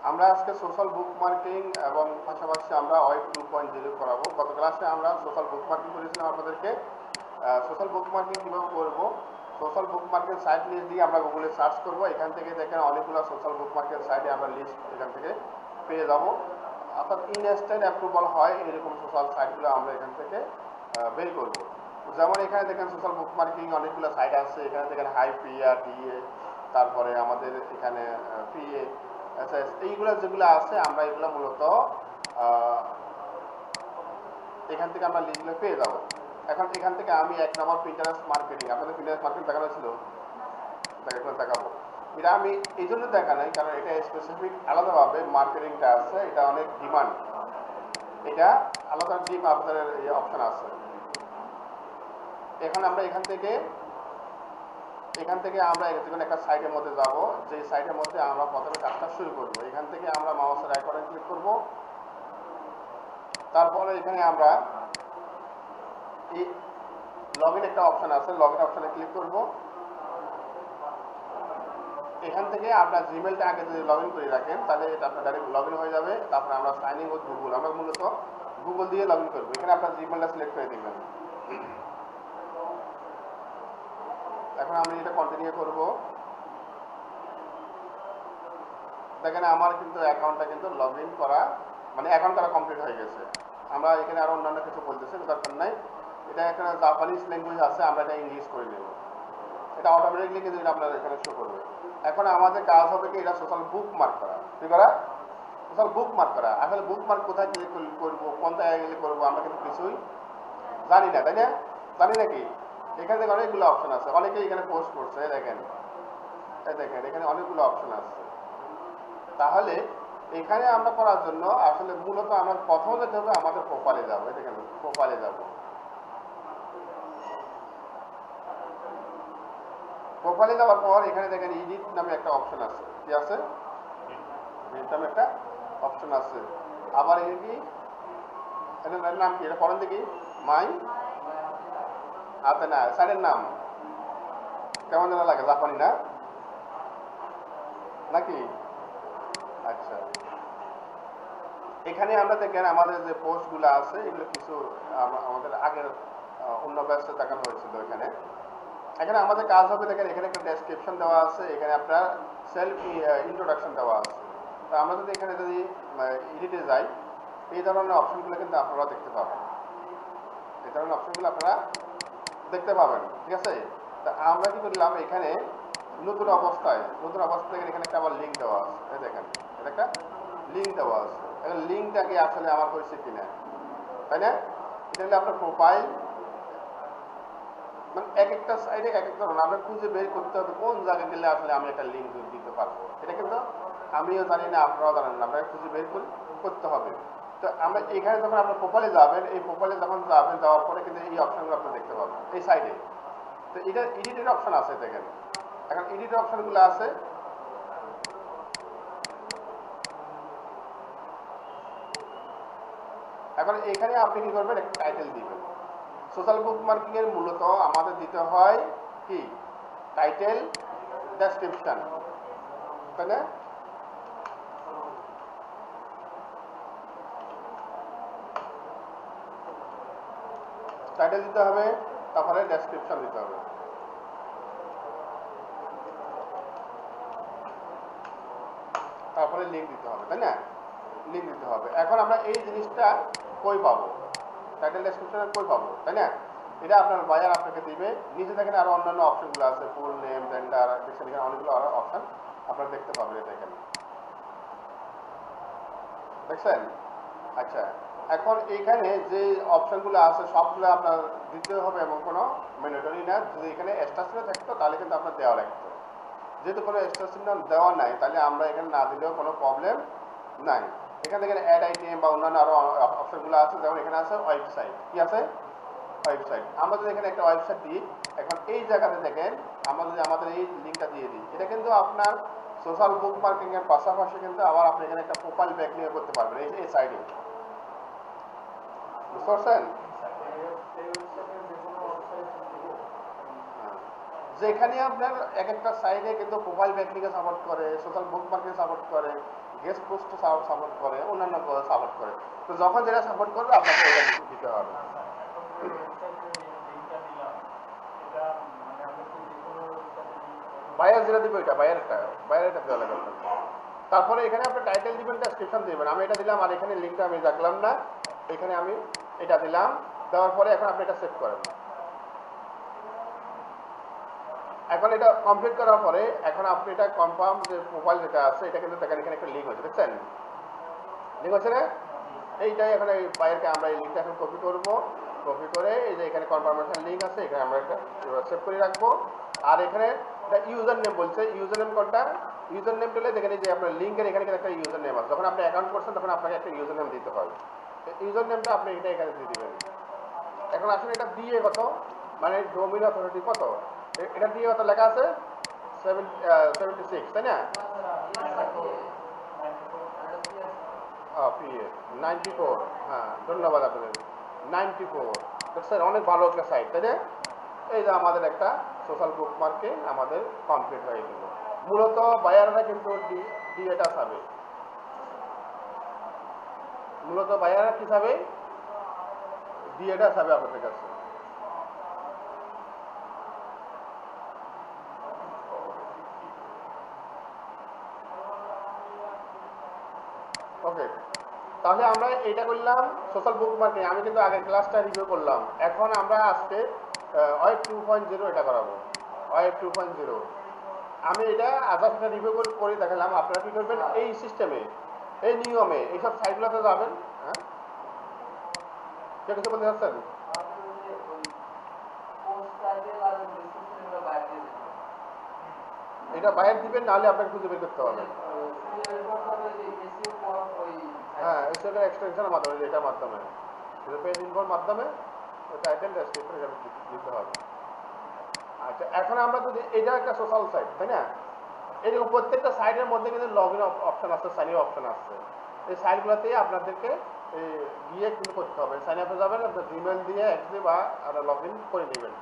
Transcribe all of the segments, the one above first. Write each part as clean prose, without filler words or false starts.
আমরা আজকে সোশ্যাল বুক মার্কিং এবং পাশাপাশি আমরা ওয়েব 2.0 করাবো। গত ক্লাসে আমরা সোশ্যাল বুক মার্কিং করেছিলাম আপনাদেরকে। সোশ্যাল বুক মার্কিং কীভাবে করবো, সোশ্যাল বুক মার্কের সাইট লিস্ট দিয়ে আমরা গুগলে সার্চ করবো। এখান থেকে দেখেন অনেকগুলো সোশ্যাল বুক মার্কের সাইটে আমরা লিস্ট এখান থেকে পেয়ে যাবো। অর্থাৎ ইনস্ট্যান্ট অ্যাপ্রুভাল হয় এরকম সোশ্যাল সাইটগুলো আমরা এখান থেকে বের করবো। যেমন এখানে দেখেন সোশ্যাল বুক মার্কিং অনেকগুলো সাইট আছে। এখানে দেখেন হাইপিয়া, ডিএ, তারপরে আমাদের এখানে পিএ, এইগুলো যেগুলো আছে আমরা এগুলো মূলত এখান থেকে আমরা লিস্টগুলো পেয়ে যাবো। এখন এখান থেকে আমি 1 নম্বর পিন্টারেস্ট মার্কেটিং, আপনাদের পিন্টারেস্ট মার্কেটিং দেখানো ছিল, দেখাবো। এটা আমি এই জন্য দেখা নাই কারণ এটা স্পেসিফিক আলাদাভাবে মার্কেটিংটা আছে, এটা অনেক ডিমান্ড, এটা আলাদা ডিপ আপনাদের এই অপশন আছে। এখন আমরা এখান থেকে আমরা একটা সাইটের মধ্যে যাব, যে সাইটের মধ্যে আমরা প্রথমে কাজটা শুরু করব। এখান থেকে আমরা মাউসের আইকনে ক্লিক করব। তারপরে এখানে আমরা এই লগইন একটা অপশন আছে, লগইন অপশনে ক্লিক করব। এখান থেকে আপনার জিমেলটা আগে যদি লগইন করে রাখেন তাহলে এটা আপনার ডাইরেক্ট লগইন হয়ে যাবে। তারপরে আমরা সাইন ইন উইথ গুগল, আমরা মূলত গুগল দিয়ে লগইন করব। এখানে আপনার জিমেলটা সিলেক্ট করে দিবেন। এখন আমি এটা কন্টিনিউ করব। দেখেন আমার কিন্তু অ্যাকাউন্টটা কিন্তু লগইন করা, মানে অ্যাকাউন্ট করা কমপ্লিট হয়ে গেছে। আমরা এখানে আরো অন্যান্য কিছু বলতেছি, দরকার নাই। এটা একটা জাপানিজ ল্যাঙ্গুয়েজ আছে, আমরা এটা ইংলিশ করে নেব। এটা অটোমেটিকলি কিন্তু এটা আপনার এখানে শো করবে। এখন আমাদের কাজ হবে কি, এটা সোশ্যাল বুক মার্ক করা। কি করা? সোশ্যাল বুক মার্ক করা। আসলে বুক মার্ক কোথায় ক্লিক করবো, কোন জায়গায় গেলে করবো, আমরা কিন্তু কিছুই জানি না, তাই না? জানি নাকি? এখানে থেকে অনেকগুলো অপশন আছে, অনেকেই এখানে পোস্ট করছে। দেখেন এখানে অনেকগুলো অপশন আছে। তাহলে এখানে আমরা করার জন্য আসলে মূলত আমরা প্রথমে যেতে হবে আমাদের প্রোফাইলে যাবো। দেখেন প্রোফাইলে যাব। প্রোফাইলে যাওয়ার পর এখানে দেখেন এডিট নামে একটা অপশন আছে। কি আছে? এডিট নামে একটা অপশন আছে। আবার এখানে কি, এটার নাম কি, এটা পড়েন দেখি। মাই হাতে না, সাইডের নাম কেমন যেন লাগে, জাপানি না নাকি? আচ্ছা, এখানে আমরা দেখেন আমাদের যে পোস্টগুলো আছে এগুলো কিছু আমাদের আগের অন্য ব্যাচে দেখানো হয়েছিল। এখানে আমাদের কাজ হবে, দেখেন এখানে একটা ডেসক্রিপশন দেওয়া আছে, এখানে আপনার সেলফ ইন্ট্রোডাকশন দেওয়া আছে। তো আমরা যদি এখানে যদি এডিটে যাই, এই ধরনের অপশনগুলো কিন্তু আপনারা দেখতে পাবেন। এই ধরনের অপশনগুলো আপনারা দেখতে পাবেন, ঠিক আছে? তা আমরা কি করলাম, এখানে নতুন অবস্থায় এখানে একটা আবার লিঙ্ক দেওয়া আছে। এই দেখেন এটা একটা লিঙ্ক দেওয়া আছে। এখন লিঙ্কটাকে আসলে আমার হয়েছে কিনা, তাই না? এটা হলে আপনার প্রোফাইল, মানে এক একটা সাইডে এক এক ধরনের আমরা খুঁজে বের করতে হবে কোন জায়গায় গেলে আসলে আমি একটা লিঙ্ক দিতে পারবো। এটা কিন্তু আমিও জানি না, আপনারাও জানেন না, আপনাকে খুঁজে বের করতে হবে। তো আমরা এখানে যখন আপনার প্রোফাইলে যাবেন, এই প্রোফাইলে যখন যাবেন, যাওয়ার পরে কিন্তু এই অপশনগুলো আপনি দেখতে পাবেন এই সাইডে। তো এটা এডিটের অপশন আছে, দেখেন এখন এডিটের অপশনগুলো আছে। এখন এখানে আপনি কি করবেন, একটা টাইটেল দিবেন। সোশ্যাল বুক মার্কিং এর মূলত আমাদের দিতে হয় কি, টাইটেল, ডেসক্রিপশন, তাই না? টাইটেল দিতে হবে, তারপরে ডেসক্রিপশন দিতে হবে, তারপরে লিঙ্ক দিতে হবে, তাই না? লিঙ্ক দিতে হবে। এখন আমরা এই জিনিসটা কই পাবো, টাইটেল ডেসক্রিপশন কই পাবো, তাই না? এটা আপনার বায়ার আপনাকে দিবে। নিচে দেখেন আরো অন্যান্য অপশনগুলো আছে, ফুল নেম, জেন্ডার, এখানে অনেকগুলো আরো অপশন আপনারা দেখতে পাবেন। এটা এখানে দেখছেন? আচ্ছা, এখন এখানে যে অপশনগুলো আছে সবগুলো আপনার দিতে হবে এবং কোনো ম্যান্ডেটরি না। যদি এখানে এক্সট্রা চিহ্ন থাকতো তাহলে কিন্তু আপনার দেওয়া লাগতো। যেহেতু কোনো এক্সট্রা চিহ্ন দেওয়া নাই, তাহলে আমরা এখানে না দিলেও কোনো প্রবলেম নাই। এখানে দেখেন অ্যাড আইটেম বা অন্যান্য আরো অপশনগুলো আছে, যেমন এখানে আছে ওয়েবসাইট। কি আছে? ওয়েবসাইট। আমরা যদি এখানে একটা ওয়েবসাইট দিই, এখন এই জায়গাতে দেখেন আমরা যদি আমাদের এই লিঙ্কটা দিয়ে দিই, এটা কিন্তু আপনার সোশ্যাল বুক মার্কিং এর পাশাপাশি কিন্তু আবার আপনি এখানে একটা প্রোফাইল ব্যাক নিয়ে করতে পারবেন এই সাইডে। বুঝতে পারছেন? যেখানে আপনার এক একটা সাইডে কিন্তু প্রোফাইল ব্যাকলিংকে সাপোর্ট করে, সোশ্যাল বুকমার্কে সাপোর্ট করে, গেস্ট পোস্ট সাপোর্ট করে, অন্যান্য সাপোর্ট করে। তো যখন যেটা সাপোর্ট করবে আপনাকে এটা দিতে হবে। বায়ার যেটা দিবে ওইটা বায়ারটা দেওয়া লাগবে আপনাকে। তারপরে এখানে আপনি টাইটেল দিবেন, ডেসক্রিপশন দিবেন। আমি এটা দিলাম, আর এখানে লিঙ্কটা আমি রাখলাম না, এখানে আমি এটা দিলাম। দেওয়ার পরে এখন আপনি এটা সেভ করেন। এখন এটা কমপ্লিট করার পরে এখন আপনি এটা কনফার্ম যে প্রোফাইল যেটা আছে এটা কিন্তু দেখেন এখানে একটা লিঙ্ক হয়েছে, দেখছেন লিঙ্ক হচ্ছে না? এইটাই এখন এই বাইরকে আমরা এই লিঙ্কটা এখন কপি করব, কপি করে এই যে এখানে কনফার্মেশন লিঙ্ক আছে এখানে আমরা এটা সেভ করে রাখবো। আর এখানে একটা ইউজার নেম বলছে, ইউজার নেম কোনটা? ইউজার নেম দিলে দেখেন যে আপনার লিঙ্কের এখানে একটা ইউজার নেম আছে। যখন আপনি অ্যাকাউন্ট করছেন তখন আপনাকে একটা ইউজার নেম দিতে হবে। ইউজার নেমটা আপনি এটা এখানে দিয়ে দিবেন। এখন আসলে এটা দিয়ে কত, মানে ডোমেইন অথরিটি কত, এটা দিয়ে কত লেখা আছে 76, তাই না? পিএ 94, হ্যাঁ ধন্যবাদ আপনাদের। 94 স্যার, অনেক ভালো একটা সাইট, তাই না? এই যে আমাদের একটা সোশ্যাল বুকমার্কে আমাদের কমপ্লিট হয়ে গেল। মূলত বায়াররা কিন্তু ডিএটা চাবে, মূলত বায়াররা কি চাবে? ডিএটা চাবে আপনাদের কাছে। ওকে, তাহলে আমরা এটা করলাম সোশ্যাল বুকমার্কে। আমি কিন্তু আগের ক্লাসটা রিভিউ করলাম। এখন আমরা আজকে ওয়েব 2.0 এটা করাবো, ওয়েব 2.0। আমি এটা আদার্সটা রিভিউ করে দেখালাম। আপনারা কি করবেন, এই সিস্টেমে এই নিয়মে এইসব সাইটগুলোতে যাবেন। হ্যাঁ, কে কিছু বলতে চাচ্ছেন? এটা বাইরে দিবেন, নাহলে আপনাকে খুঁজে বের করতে হবে। হ্যাঁ, এসএল এক্সটেনশনের মাধ্যমে, এটার মাধ্যমে পেজ ইনফোর মাধ্যমে টাইটেল ডেসক্রিপশন এটা দিতে হবে। আচ্ছা, এখন আমরা যদি এটা একটা সোশ্যাল সাইট, তাই না? এরকম প্রত্যেকটা সাইটের মধ্যে কিন্তু লগ ইন অপশন আছে, সাইন ইন অপশন আছে। এই সাইটগুলোতে আপনাদেরকে গিয়ে কিন্তু করতে হবে। সাইন আপে যাবেন, আপনার জিমেল দিয়ে অ্যাক্সেস বা লগ ইন করে নেবেন।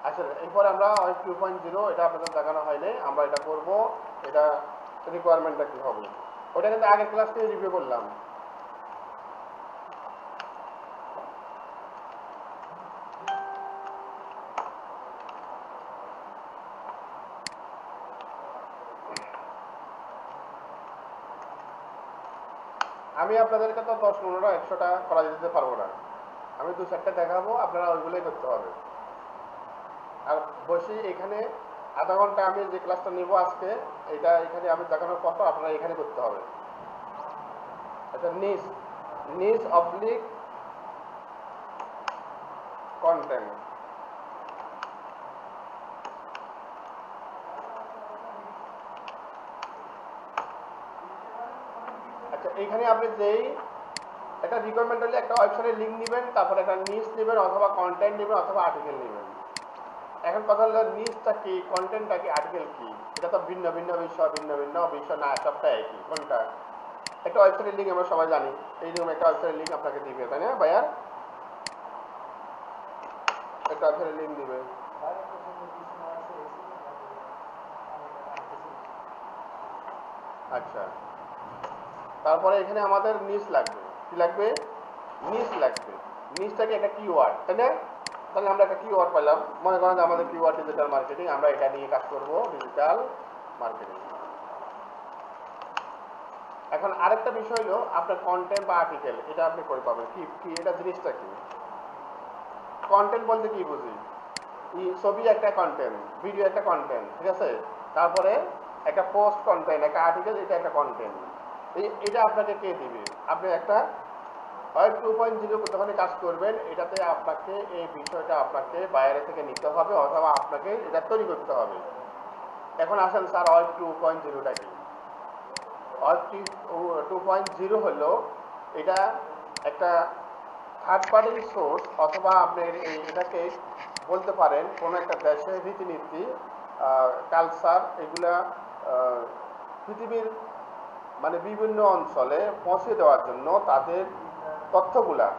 আচ্ছা, এরপরে আমরা ওয়েব 2.0 এটা আপনাদের দেখানো হয়নি, আমরা এটা করব। এটা রিকোয়ারমেন্টটা কি হবে ওটা কিন্তু আগের ক্লাস থেকে রিভিউ করলাম। আমি আপনাদেরকে তো 10, 15, 100টা করা দিতে পারবো না। আমি 2-4টা দেখাবো, আপনারা ওইগুলোই করতে হবে। আর বসি এখানে আধা ঘন্টা আমি যে ক্লাসটা নেব আজকে, এটা এখানে আমি দেখানোর পর আপনারা এখানে করতে হবে। আচ্ছা, নিচ অবলিক কন্টেন্ট। আচ্ছা, এইখানে আপনি যেই একটা রিকোয়ারমেন্ট হলে একটা ওয়েবসাইটের লিঙ্ক নেবেন, তারপরে একটা নিচ নেবেন, অথবা কন্টেন্ট নেবেন, অথবা আর্টিকেল নেবেন। এখন কথা হলো নিচটা কি, কন্টেন্টটা কি, আর্টিকেল কি, এটা তো ভিন্ন ভিন্ন বিষয়, ভিন্ন ভিন্ন বিষয় না, সবটা একই। কোনটা? একটা ওয়েবসাইটের লিঙ্ক আমরা সবাই জানি, এইরকম একটা ওয়েবসাইটের লিঙ্ক আপনাকে দিবে, তাই না ভাইয়ার? একটা ওয়েবসাইটের লিঙ্ক দিবে। আচ্ছা, তারপরে এখানে আমাদের নিচ লাগবে। কি লাগবে? নিচ লাগবে। নিচটাকে একটা কিওয়ার্ড, তাই না? তাহলে আমরা একটা কিওয়ার্ড পেলাম। মনে করেন আমাদের কিওয়ার্ড ডিজিটাল মার্কেটিং, আমরা এটা নিয়ে কাজ করব, ডিজিটাল মার্কেটিং। এখন আরেকটা বিষয় হলো আপনার কন্টেন্ট বা আর্টিকেল, এটা আপনি করে পাবেন। কি এটা জিনিসটা কি? কন্টেন্ট বলতে কি বুঝি? ছবি একটা কন্টেন্ট, ভিডিও একটা কন্টেন্ট, ঠিক আছে? তারপরে একটা পোস্ট কন্টেন্ট, একটা আর্টিকেল, এটা একটা কন্টেন্ট। এটা আপনাকে কে দিবে? আপনি একটা ওয়েব 2.0 যখন কাজ করবেন, এটাতে আপনাকে এই বিষয়টা আপনাকে বাইরে থেকে নিতে হবে, অথবা আপনাকে এটা তৈরি করতে হবে। এখন আসেন স্যার, ওয়েব 2.0টা কি? ওয়েব 2.0 হলো এটা একটা থার্ড পার্টি সোর্স, অথবা আপনি এটাকে বলতে পারেন কোনো একটা দেশের রীতিনীতি, কালচার, এগুলা পৃথিবীর মানে বিভিন্ন অঞ্চলে পৌঁছে দেওয়ার জন্য তাদের তথ্যগুলা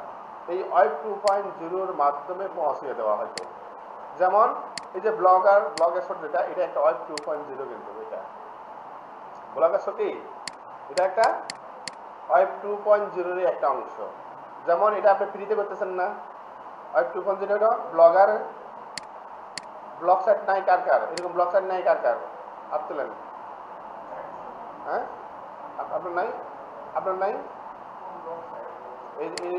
এই ওয়েব 2.0-র মাধ্যমে পৌঁছে দেওয়া হতো। যেমন এই যে ব্লগার যেটা, এটা একটা ওয়েব 2.0 কিন্তু এটা ব্লগার কি এটা একটা ওয়েব 2.0 এর একটা অংশ। যেমন এটা আপনি ফ্রিতে করতেছেন না, ওয়েব 2.0 এটা ব্লগ সাইট নাই কার কার, এরকম ব্লগ সাইট নাই কার কার, হাত তোলেন। হ্যাঁ আপনার নাই, আপনার নাই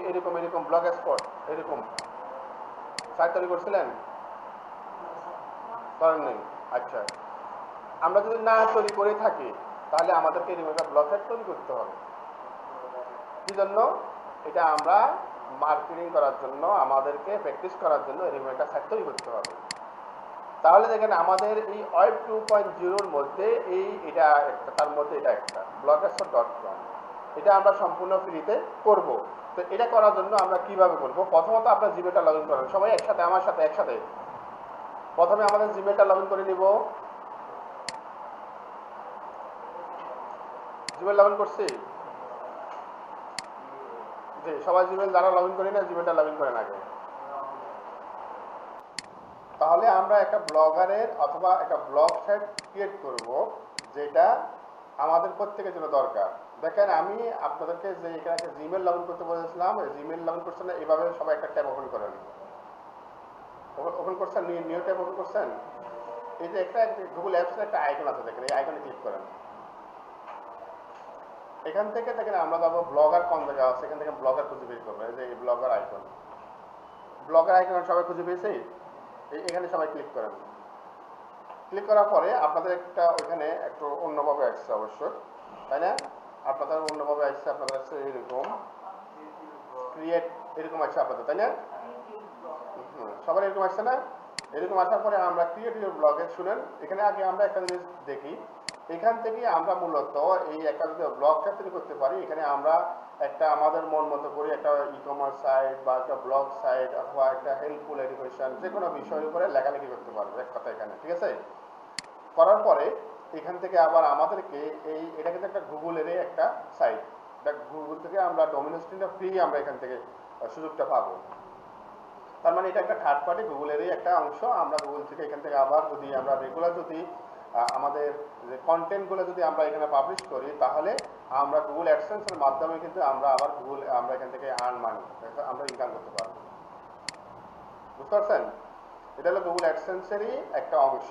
এরকম এরকম ব্লগ স্পট এরকম সাইট তৈরি করছিলেন, করেন নাই? আচ্ছা, আমরা যদি না তৈরি করে থাকি তাহলে আমাদেরকে এরকম একটা ব্লগ সাইট তৈরি করতে হবে। কি জন্য? এটা আমরা মার্কেটিং করার জন্য, আমাদেরকে প্র্যাকটিস করার জন্য এরকম একটা সাইট তৈরি করতে হবে। তাহলে দেখেন আমাদের এই ওয়েব 2.0 এর মধ্যে এটা একটা, তার মধ্যে এটা একটা blogspot.com, এটা আমরা সম্পূর্ণ ফ্রিতে করব। তো এটা করার জন্য আমরা কিভাবে করব? প্রথমত আপনার জিমেলটা লগ ইন করেন, সবাই একসাথে আমার সাথে একসাথে। প্রথমে আমাদের জিমেলটা লগ ইন করে নিব। জিমেল লগ ইন করছি? জি, সবাই জিমেল যারা লগ ইন করি না জিমেলটা লগ ইন করেন আগে। তাহলে আমরা একটা ব্লগারের অথবা একটা ব্লগ সাইট ক্রিয়েট করব, যেটা আমাদের প্রত্যেকের জন্য দরকার। দেখেন আমি আপনাদেরকে যে এখানে একটা জিমেল লগ ইন করতে বলেছিলাম, জিমেল লগ ইন করছেন না, এভাবে সবাই একটা ট্যাব ওপেন করেন। ওপেন করছেন, নিউ ট্যাব ওপেন করছেন। এই যে একটা গুগল অ্যাপসের একটা আইকন আছে, দেখেন এই আইকনে ক্লিক করেন। এখান থেকে দেখেন আমরা যাবো ব্লগার কোন জায়গায় আছে, এখান থেকে ব্লগার খুঁজে বের করবো। এই যে এই ব্লগার আইকন, ব্লগার আইকন সবাই খুঁজে পেয়েছে, এখানে সবাই ক্লিক করেন। ক্লিক করার পরে আপনাদের একটা ওইখানে একটু অন্যভাবে আসছে অবশ্য, তাই না? আপনাদের অন্যভাবে আসছে, আপনাদের আসছে এরকম ক্রিয়েট, এরকম আসছে আপনাদের, তাই না? সবার এরকম আসছে না? এরকম আসার পরে আমরা ক্রিয়েট ইউর ব্লগে শুনেন, এখানে আগে আমরা একটা জিনিস দেখি। এখান থেকে আমরা মূলত এই একটা যদি ব্লগ তৈরি করতে পারি, এখানে আমরা একটা আমাদের মন মতো করে একটা ই কমার্স সাইট বা একটা ব্লগ সাইট অথবা একটা হেল্পফুল এডুকেশন যে কোনো বিষয়ের উপরে লেখালেখি করতে পারবো এক কথা এখানে, ঠিক আছে? করার পরে এখান থেকে আবার আমাদেরকে এটা কিন্তু একটা গুগলেরই একটা সাইট, গুগল থেকে আমরা ডোমেইন হোস্টিংটা ফ্রি আমরা এখান থেকে সুযোগটা পাবো। তার মানে এটা একটা থার্ড পার্টি গুগলেরই একটা অংশ। আমরা গুগল থেকে এখান থেকে আবার যদি আমরা রেগুলার যদি আমাদের যে কন্টেন্টগুলো যদি আমরা এখানে পাবলিশ করি, তাহলে আমরা গুগল অ্যাডসেন্সের মাধ্যমে কিন্তু আমরা আবার আমরা এখান থেকে আর্ন মানি, আমরা ইনকাম করতে পারবো। বুঝতে পারছেন? এটা হলো গুগল অ্যাডসেন্সেরই একটা অংশ।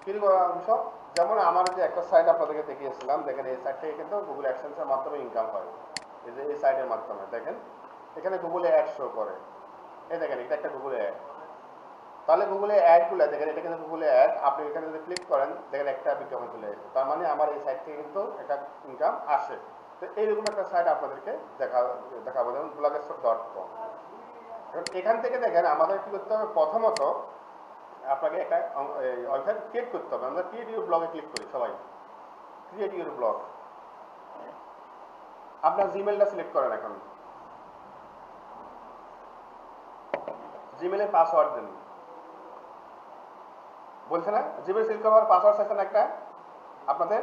কিরকম অংশ? যেমন আমার যে একটা সাইট আপনাদেরকে দেখিয়েছিলাম, দেখেন এই সাইট থেকে কিন্তু গুগল অ্যাডসেন্সের মাধ্যমে ইনকাম হয়। এই যে এই সাইটের মাধ্যমে দেখেন এখানে গুগলে অ্যাড শো করে, এই দেখেন এটা একটা গুগলে অ্যাড। তাহলে গুগলে অ্যাডগুলো দেখেন, এটা কিন্তু গুগলে অ্যাড। আপনি এখানে যদি ক্লিক করেন দেখেন একটা বিজ্ঞাপন চলে এসেছে, তার মানে আমার এই সাইট থেকে কিন্তু একটা ইনকাম আসে। তো এইরকম একটা সাইট আপনাদেরকে দেখাবো, যেমন blogspot.com। এখান থেকে দেখেন আমাদের কি করতে হবে, প্রথমত আপনাকে একটা ওয়েবসাইট ক্রিয়েট করতে হবে। আমরা ক্রিয়েট ইউর ব্লগে ক্লিক করি সবাই, ক্রিয়েট ইউর ব্লগ। আপনার জিমেলটা সিলেক্ট করেন, এখন জিমেলের পাসওয়ার্ড দেন, বলছে না? জিমেল সিলেক্ট করার পাসওয়ার্ড চাইছেন একটা আপনাদের?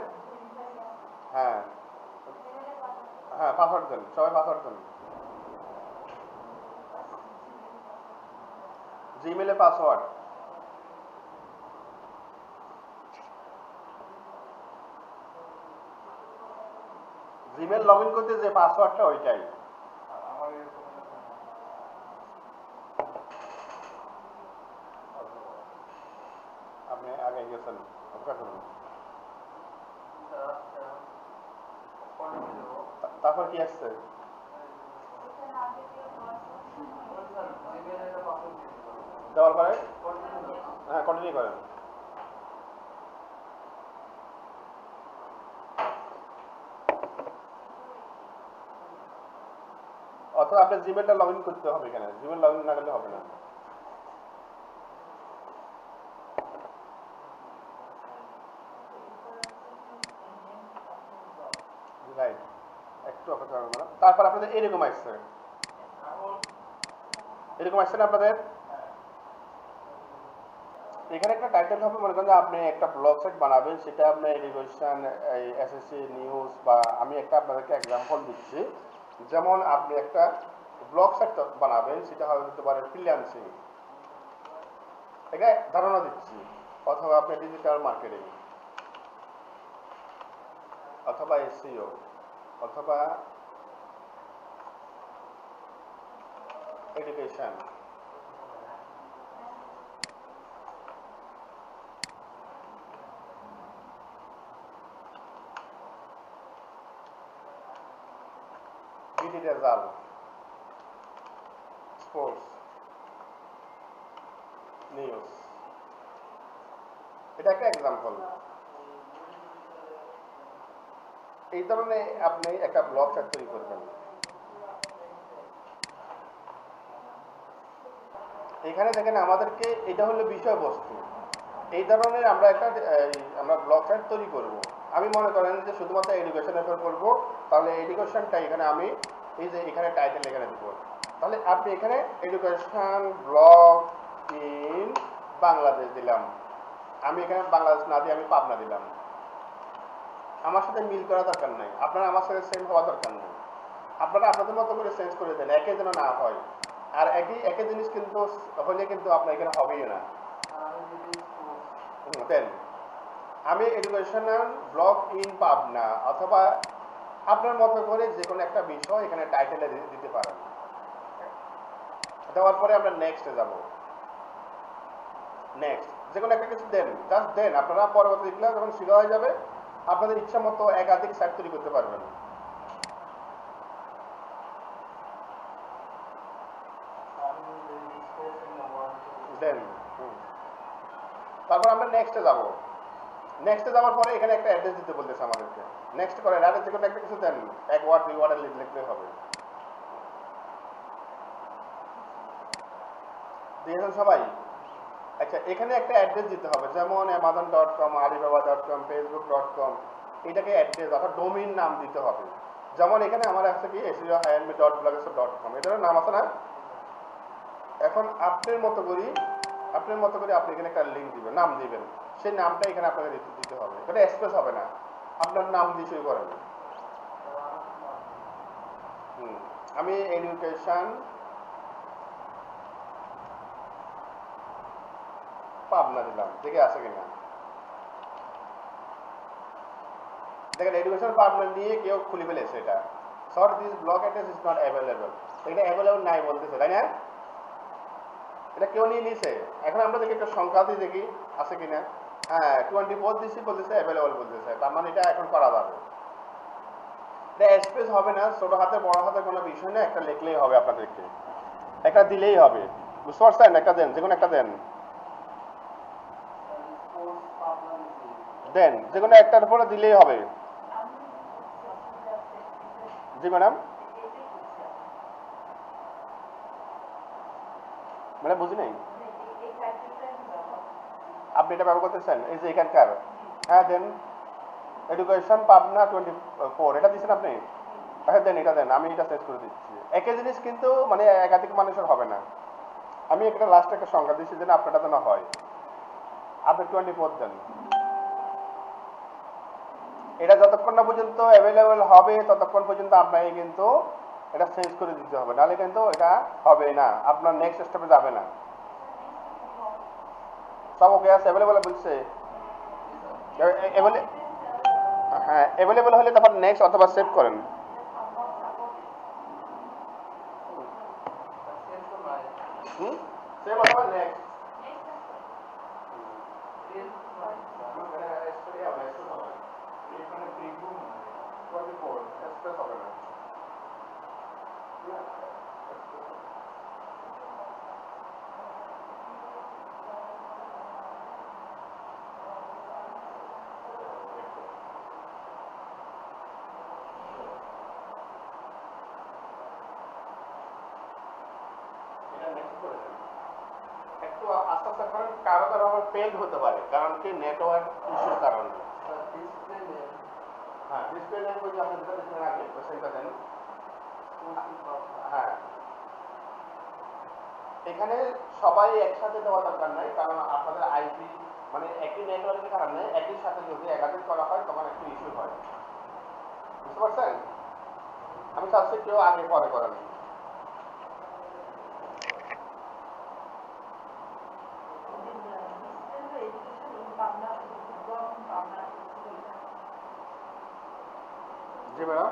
হ্যাঁ হ্যাঁ, পাসওয়ার্ড দেন, সবাই পাসওয়ার্ড দেন, জিমেলের পাসওয়ার্ড। জিমেল লগ ইন করতে যে পাসওয়ার্ডটা ওইটাই। আপনি আগে গেছেন, তারপর কি আসছে? দেওয়ার পরে হ্যাঁ কন্টিনিউ করেন। অথবা আপনার জিমেলটা লগ ইন করতে হবে, এখানে জিমেল লগ ইন না করলে হবে না। রাইট, একটু অপেক্ষা করবেন না। তারপর আপনাদের এরকম আসছে, এরকম আসছে না আপনাদের? এখানে একটা টাইটেল হবে, মনে করেন যে আপনি একটা ব্লগ সাইট বানাবেন, সেটা আপনার এডুকেশন, এসএসসি নিউজ, বা আমি একটা আপনাদেরকে এক্সাম্পল দিচ্ছি। যেমন আপনি একটা ব্লগ সাইট বানাবেন, সেটা হতে পারে ফ্রিল্যান্সিং, এটা ধারণা দিচ্ছি। অথবা আপনি ডিজিটাল মার্কেটিং, অথবা এসইও, অথবা education, BD result, sports, news. এটা একটা এক্সাম্পল। এই ধরনের আপনি একটা ব্লগ সাইট তৈরি করবেন। এখানে দেখেন আমাদেরকে এটা হলো বিষয়বস্তু। এই ধরনের আমরা একটা আমরা ব্লগ সাইট তৈরি করব। আমি মনে করেন যে শুধুমাত্র এডুকেশনের উপর করবো, তাহলে এডুকেশনটা এখানে আমি এই যে এখানে টাইটেল এখানে দিব। তাহলে আপনি এখানে এডুকেশন ব্লগ ইন বাংলাদেশ দিলাম। আমি এখানে বাংলাদেশ না দিয়ে আমি পাবনা দিলাম। আমার সাথে মিল করা দরকার নাই, আপনারা আমার সাথে সেম হওয়া দরকার নেই। আপনারা আপনাদের মতো করে চেঞ্জ করে দেন, একে যেন না হয়। আর একই জিনিস কিন্তু হলে কিন্তু আপনার এখানে হবেই না। দেন আমি এডুকেশনাল ব্লগ ইন পাবনা, অথবা আপনার মতো করে যে কোনো একটা বিষয় এখানে টাইটেলে দিতে পারেন। দেওয়ার পরে আমরা নেক্সটে যাব। নেক্সট যে কোনো একটা কিছু দেন, জাস্ট দেন। আপনারা পরবর্তী ক্লাস যখন শিখা হয়ে যাবে, আপনাদের ইচ্ছা মতো একাধিক সাইট তৈরি করতে পারবেন। দেন তারপর আমরা নেক্সটে যাব। নেক্সটে যাওয়ার পরে এখানে একটা অ্যাড্রেস দিতে বলতেছে আমাদেরকে। নেক্সট করেন, অ্যাড্রেস যে কোনো একটা কিছু দেন, এক ওয়ার্ড দুই ওয়ার্ডে লিখলে হবে। দিয়েছেন সবাই? আচ্ছা, এখানে একটা অ্যাড্রেস দিতে হবে, যেমন amazon.com, alibaba.com, facebook.com। এটাকে অ্যাড্রেস অর্থাৎ ডোমেইন নাম দিতে হবে। যেমন এখানে আমার আছে কি seo.blogspot.com, এটার নাম আছে না? এখন আপনার মতো করে আপনি এখানে একটা লিঙ্ক দিবেন, নাম দিবেন। সেই নামটা এখানে আপনাকে দিতে হবে। এটা স্পেস হবে না, আপনার নাম দিয়ে শুরু করেন। আমি এডুকেশন পাবনা দিলাম, দেখে আছে কিনা দেখেন। এডুকেশন পাবনা নিয়ে কেউ খুলে ফেলেছে এটা। Short this blog address is not available, এটা অ্যাভেলেবল নাই বলতেছে, তাই না? এটা কেউ নিয়ে নিছে। এখন আমরা দেখি একটা সংখ্যা দিয়ে দেখি আছে কিনা। হ্যাঁ, 24 দিচ্ছি বলতেছে, অ্যাভেলেবল বলতেছে। তার মানে এটা এখন করা যাবে। এটা স্পেস হবে না, ছোট হাতে বড় হাতে কোনো বিষয় না, একটা লিখলেই হবে। আপনাদেরকে একটা দিলেই হবে, বুঝতে পারছেন? একটা দেন, যে কোনো একটা দেন। দেন যে কোনো একটার উপরে দিলেই হবে। জি ম্যাডাম, মানে বুঝি নাই। আপনি এটা ব্যবহার করতেছেন, এই যে এখানকার। হ্যাঁ দেন, এডুকেশন পাবনা 24, এটা দিচ্ছেন আপনি? হ্যাঁ দেন, এটা দেন, আমি এটা চেঞ্জ করে দিচ্ছি। একই জিনিস কিন্তু মানে একাধিক মানুষের হবে না। আমি একটা লাস্টে একটা সংখ্যা দিচ্ছি যেন আপনারটা তো না হয়। আপনি 24 দেন। এটা যতক্ষণ না পর্যন্ত অ্যাভেলেবেল হবে ততক্ষণ পর্যন্ত আপনাকে কিন্তু এটা চেঞ্জ করে দিতে হবে, নাহলে কিন্তু এটা হবে না, আপনার নেক্সট স্টেপে যাবে না। সব ওকে আছে? অ্যাভেলেবেল বলছে? হ্যাঁ, অ্যাভেলেবেল হলে তারপর নেক্সট অথবা সেভ করেন। সেভ অথবা নেক্সট। হবে না। একটু আস্তে আস্তে করেন, কারো কারো আবার পেইড হতে পারে, কারণ কি নেটওয়ার্ক ইস্যুর কারণে। হ্যাঁ, ডিসপ্লে নেম বলতে আপনি যেটা দিচ্ছেন আগে সেইটা দেন। হ্যাঁ, এখানে সবাই একসাথে দেওয়া দরকার নাই, কারণ আপনাদের আইপি মানে একই নেটওয়ার্কের কারণে একই সাথে যদি একাধিক করা হয় তখন একটু ইস্যু হয়, বুঝতে পারছেন? আমি চাচ্ছি কেউ আগে পরে করেন। জি ম্যাডাম।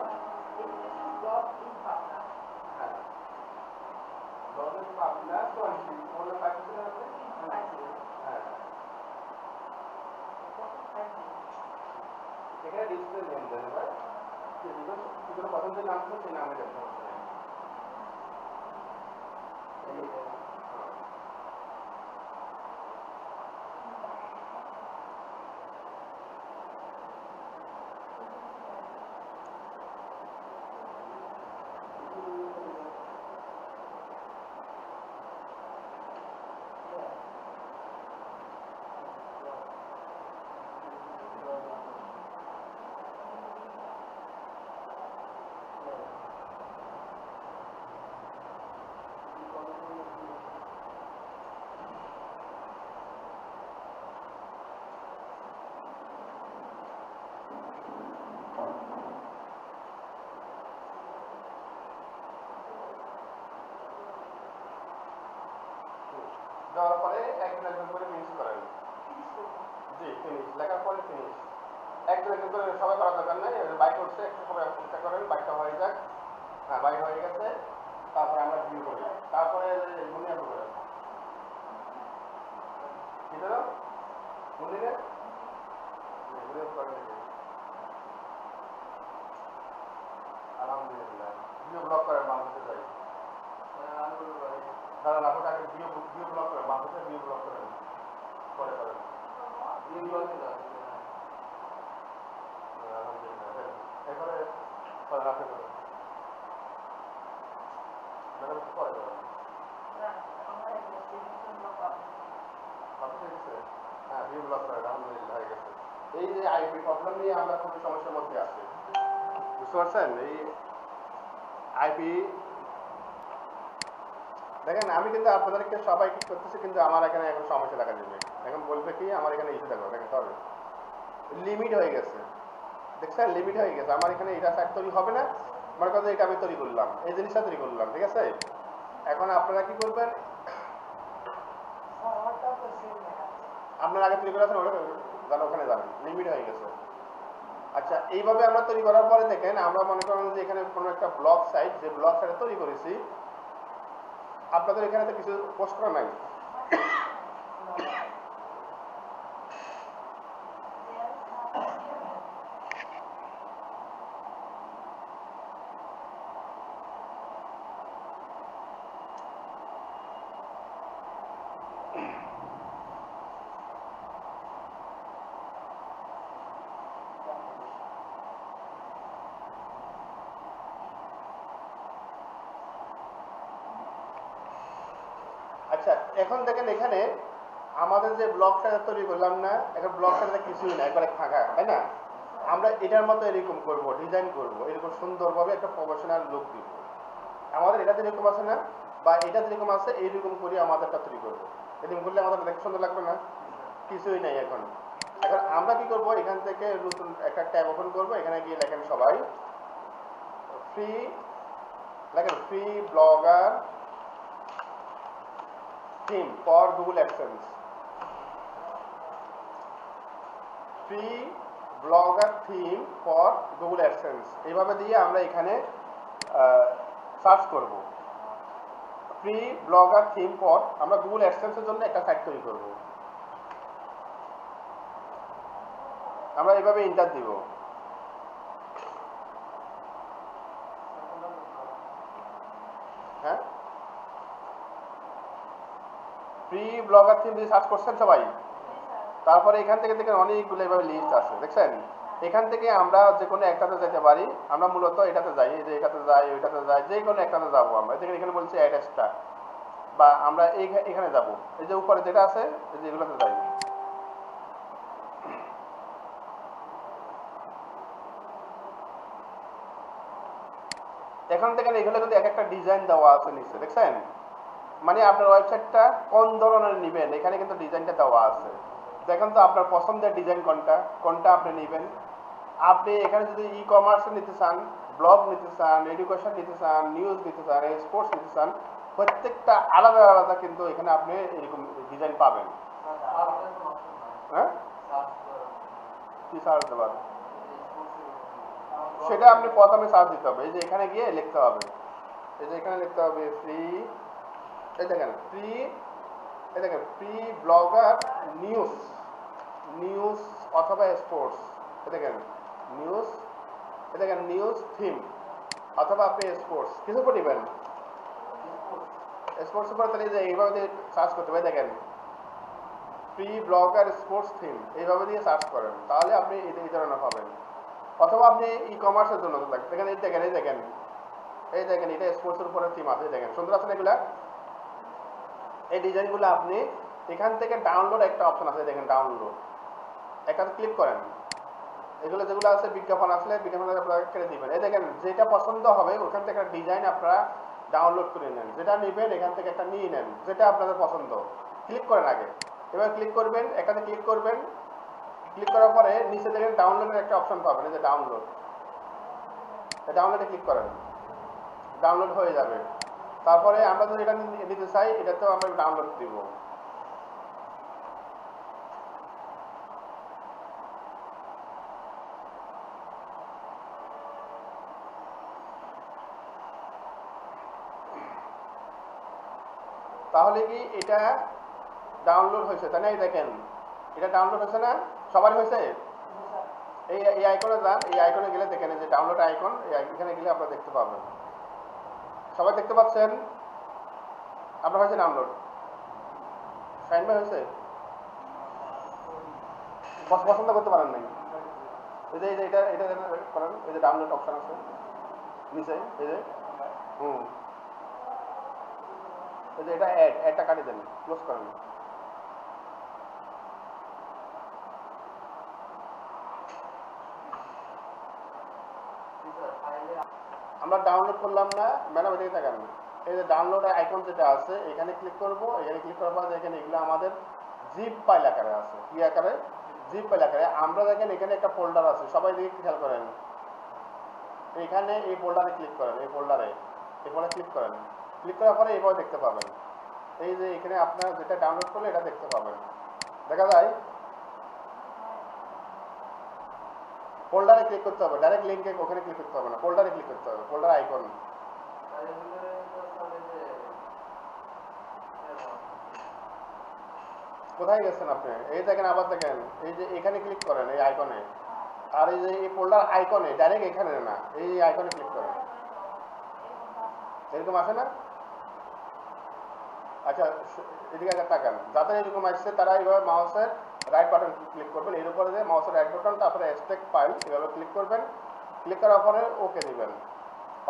এখানে ডিসপ্লে নেম দেন ভাই, যেগুলো প্রথম যে নাম ছিল সেই নামে দেন, সমস্যা নেই। দেওয়ার পরে একজন একজন করে ফিনিশ করেন। জি ফিনিশ লেখার পরে ফিনিশ, একজন একজন করে সবাই করার দরকার নাই। বাইক করছে একটু সবাই চেষ্টা করেন বাইকটা হয়ে যাক। হ্যাঁ বাইক হয়ে গেছে, তারপরে আমরা ভিউ করি, তারপরে বুনিয়া করেন কি ধরো বুনিয়া বুনিয়া করেন নাকি? আলহামদুলিল্লাহ ভিউ ব্লক করেন বাংলাদেশে যাই। দাঁড়ান আপনাকে আগে ভিউ ব্লক করেন, বাংলাদেশে ভিউ ব্লক করেন পরে করেন। আলহামদুলিল্লাহ এরপরে করেন, আপনি করেন ম্যাডাম একটু পরে করেন। হ্যাঁ ভিউ ব্লক করেন, আলহামদুলিল্লাহ হয়ে গেছে। এই যে আইপি প্রবলেম নিয়ে আমরা খুবই সমস্যার মধ্যে আছি, বুঝতে পারছেন? এই আইপি দেখেন আমি কিন্তু আপনাদেরকে সবাইকে করতেছি, কিন্তু আমার এখানে এখন সমস্যা দেখা যাবে। এখন বলবে কি আমার এখানে ইস্যু থাকবে, দেখেন তবে লিমিট হয়ে গেছে, দেখছেন লিমিট হয়ে গেছে। আমার এখানে এটা সাইট তৈরি হবে না, মনে করেন এটা আমি তৈরি করলাম, এই জিনিসটা তৈরি করলাম, ঠিক আছে? এখন আপনারা কি করবেন, আপনারা আগে তৈরি করে আছেন ওটা ওখানে যাবেন, লিমিট হয়ে গেছে। আচ্ছা এইভাবে আমরা তৈরি করার পরে দেখেন আমরা মনে করেন যে এখানে কোনো একটা ব্লগ সাইট, যে ব্লগ সাইটে তৈরি করেছি, আপনাদের এখানে তো কিছু পোস্ট করা নাই। আচ্ছা এখন দেখেন এখানে আমাদের যে ব্লগটা তৈরি করলাম না, এখন ব্লগটাতে কিছুই না, একবারে ফাঁকা, তাই না? আমরা এটার মতো এরকম করব, ডিজাইন করব, এরকম সুন্দরভাবে একটা প্রফেশনাল লুক দিব। আমাদের এটাতে এরকম আছে না, বা এটা যেরকম আছে এইরকম করে আমাদেরটা তৈরি করবো। এরকম করলে আমাদের দেখতে সুন্দর লাগবে না? কিছুই নাই এখন। এখন আমরা কি করব, এখান থেকে নতুন একটা ট্যাব ওপেন করব, এখানে গিয়ে লেখেন সবাই ফ্রি, লেখেন free blogger theme for Google AdSense, free blogger theme for Google AdSense, এইভাবে দিয়ে আমরা এখানে সার্চ করব ফ্রি ব্লগার থিম ফর, আমরা গুগল অ্যাডসেন্সের জন্য একটা সাইট তৈরি করব। আমরা এইভাবে ইন্টার দিব, হ্যাঁ ফ্রি ব্লগার থিম দিয়ে সার্চ করছেন সবাই। তারপরে এখান থেকে দেখেন অনেকগুলো এইভাবে লিস্ট আছে, দেখছেন? এখান থেকে আমরা যে কোনো একটাতে যেতে পারি। আমরা মূলত এটাতে যাই, এই যে এটাতে যাই, ওইটাতে যাই, যে কোনো একটাতে যাবো আমরা। দেখেন এখানে বলছে অ্যাড এক্সট্রা, বা আমরা এখানে যাব, এই যে উপরে যেটা আছে এই যে এগুলোতে যাই। এখন দেখেন এগুলো কিন্তু এক একটা ডিজাইন দেওয়া আছে নিচে, দেখছেন? মানে আপনার ওয়েবসাইটটা কোন ধরনের নেবেন এখানে কিন্তু ডিজাইনটা দেওয়া আছে। দেখেন তো আপনার পছন্দের ডিজাইন কোনটা, কোনটা আপনি নেবেন। আপনি এখানে যদি ই কমার্স নিতে চান, ব্লগ নিতে চান, এডুকেশন নিতে চান, নিউজ নিতে চান, স্পোর্টস নিতে চান, প্রত্যেকটা আলাদা আলাদা কিন্তু এখানে আপনি এরকম ডিজাইন পাবেন। হ্যাঁ কি সার্চ দেবেন? সেটা আপনি প্রথমে সার্চ দিতে হবে, এই যে এখানে গিয়ে লিখতে হবে, এই যে এখানে লিখতে হবে ফ্রি, এই দেখেন ফ্রি, এই দেখেন ফ্রি ব্লগার নিউজ, নিউজ অথবা স্পোর্টস, এই দেখেন নিউজ, এই দেখেন নিউজ থিম অথবা আপনি স্পোর্টস কিছু করে নেবেন, স্পোর্টস উপরে তাহলে যে এইভাবে সার্চ করতে হবে, দেখেন ফ্রি ব্লগার স্পোর্টস থিম এইভাবে দিয়ে সার্চ করেন, তাহলে আপনি এই ধরনের পাবেন। অথবা আপনি ই কমার্সের জন্য দেখেন, এই দেখেন এই দেখেন এই দেখেন এটা স্পোর্টসের উপরে থিম আছে, দেখেন সুন্দর আছে না এগুলা, এই ডিজাইনগুলো আপনি এখান থেকে ডাউনলোড একটা অপশন আছে, দেখেন ডাউনলোড এখানে ক্লিক করেন, এগুলো যেগুলো আছে বিজ্ঞাপন আসলে বিজ্ঞাপন আপনারা কেটে দিবেন, এই দেখেন যেটা পছন্দ হবে ওখান থেকে একটা ডিজাইন আপনারা ডাউনলোড করে নেন, যেটা নেবেন এখান থেকে একটা নিয়ে নেন যেটা আপনাদের পছন্দ, ক্লিক করেন আগে, এবার ক্লিক করবেন, এখানে ক্লিক করবেন, ক্লিক করার পরে নিচে দেখেন ডাউনলোডের একটা অপশন পাবেন, এই যে ডাউনলোড, ডাউনলোডে ক্লিক করেন, ডাউনলোড হয়ে যাবে। তারপরে আমরা যদি এটা নিতে চাই এটাতেও আমরা ডাউনলোড দিব, তাহলে কি এটা ডাউনলোড হয়েছে তাই না, এই দেখেন এটা ডাউনলোড হয়েছে না, সবার হয়েছে, এই আইকনে যান, এই আইকনে গেলে দেখেন যে ডাউনলোড আইকন, এখানে গেলে আপনারা দেখতে পাবেন, সবাই দেখতে পাচ্ছেন আপনার হয়েছে ডাউনলোড, শাইন ভাই হয়েছে, পছন্দ করতে পারেন নাই, এই যে এটা এটা করেন, এই যে ডাউনলোড অপশন আছে নিচে, এই যে এই যে এটা অ্যাডটা কাটিয়ে দেন, ক্লোজ করেন, আমরা ডাউনলোড করলাম না ম্যাডাম, এদিকে তাকান, এই যে ডাউনলোড আইকন যেটা আছে এখানে ক্লিক করব, এখানে ক্লিক করার পর দেখেন এগুলো আমাদের জিপ ফাইল আকারে আছে, কি আকারে, জিপ ফাইল আকারে, আমরা দেখেন এখানে একটা ফোল্ডার আছে, সবাই দিকে খেয়াল করেন, এখানে এই ফোল্ডারে ক্লিক করেন, এই ফোল্ডারে ক্লিক করেন, ক্লিক করার পরে এইভাবে দেখতে পাবেন, এই যে এখানে আপনারা যেটা ডাউনলোড করলে এটা দেখতে পাবেন, দেখা যায় ফোল্ডারে ক্লিক করতে হবে, ডাইরেক্ট লিংকে ওখানে ক্লিক করতে হবে না, ফোল্ডারে ক্লিক করতে হবে, ফোল্ডার আইকন, কোথায় গেছেন আপনি, এই দেখেন আবার দেখেন এই যে এখানে ক্লিক করেন এই আইকনে, আর এই যে এই ফোল্ডার আইকনে ডাইরেক্ট এখানে না, এই আইকনে ক্লিক করেন, এরকম আসে না, আচ্ছা এদিকে আগে তাকান, যাদের এরকম আসছে তারা এইভাবে মাউসের রাইট বাটন ক্লিক করবেন, এর উপরে যে মাউসের রাইট বাটন, তারপরে এক্সট্রাক্ট ফাইল এভাবে ক্লিক করবেন, ক্লিক করার পরে ওকে দিবেন,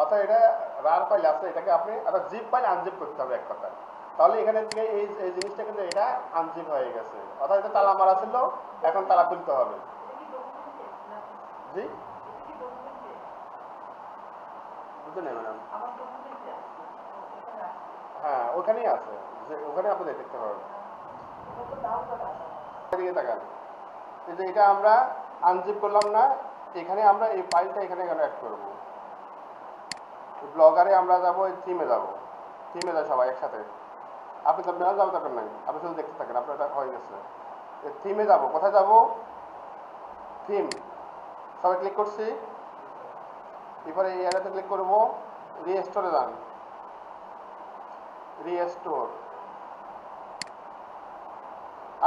অর্থাৎ এটা রার ফাইল আছে এটাকে আপনি একটা জিপ ফাইল আনজিপ করতে হবে এক কথা, তাহলে এখানে থেকে এই জিনিসটা কিন্তু এটা আনজিপ হয়ে গেছে, অর্থাৎ এটা তালা মারা ছিল এখন তালা খুলতে হবে, জি বুঝতে নেই ম্যাডাম, হ্যাঁ ওখানেই আছে, যে ওখানে আপনি দেখতে পাবেন, এদিকে তাকান, এই যে এটা আমরা আনজিপ করলাম না, এখানে আমরা এই ফাইলটা এখানে অ্যাড করব, ব্লগারে আমরা যাবো, থিমে যাবো, থিমে যাই সবাই একসাথে, আপনি তো মেলা যাবো দরকার নাই, আপনি শুধু দেখতে থাকেন, আপনার এটা হয়ে গেছে, থিমে যাবো, কোথায় যাবো, থিম, সবাই ক্লিক করছি, এরপরে এই এরিয়াতে ক্লিক করবো, রিস্টোরে যান, রিস্টোর,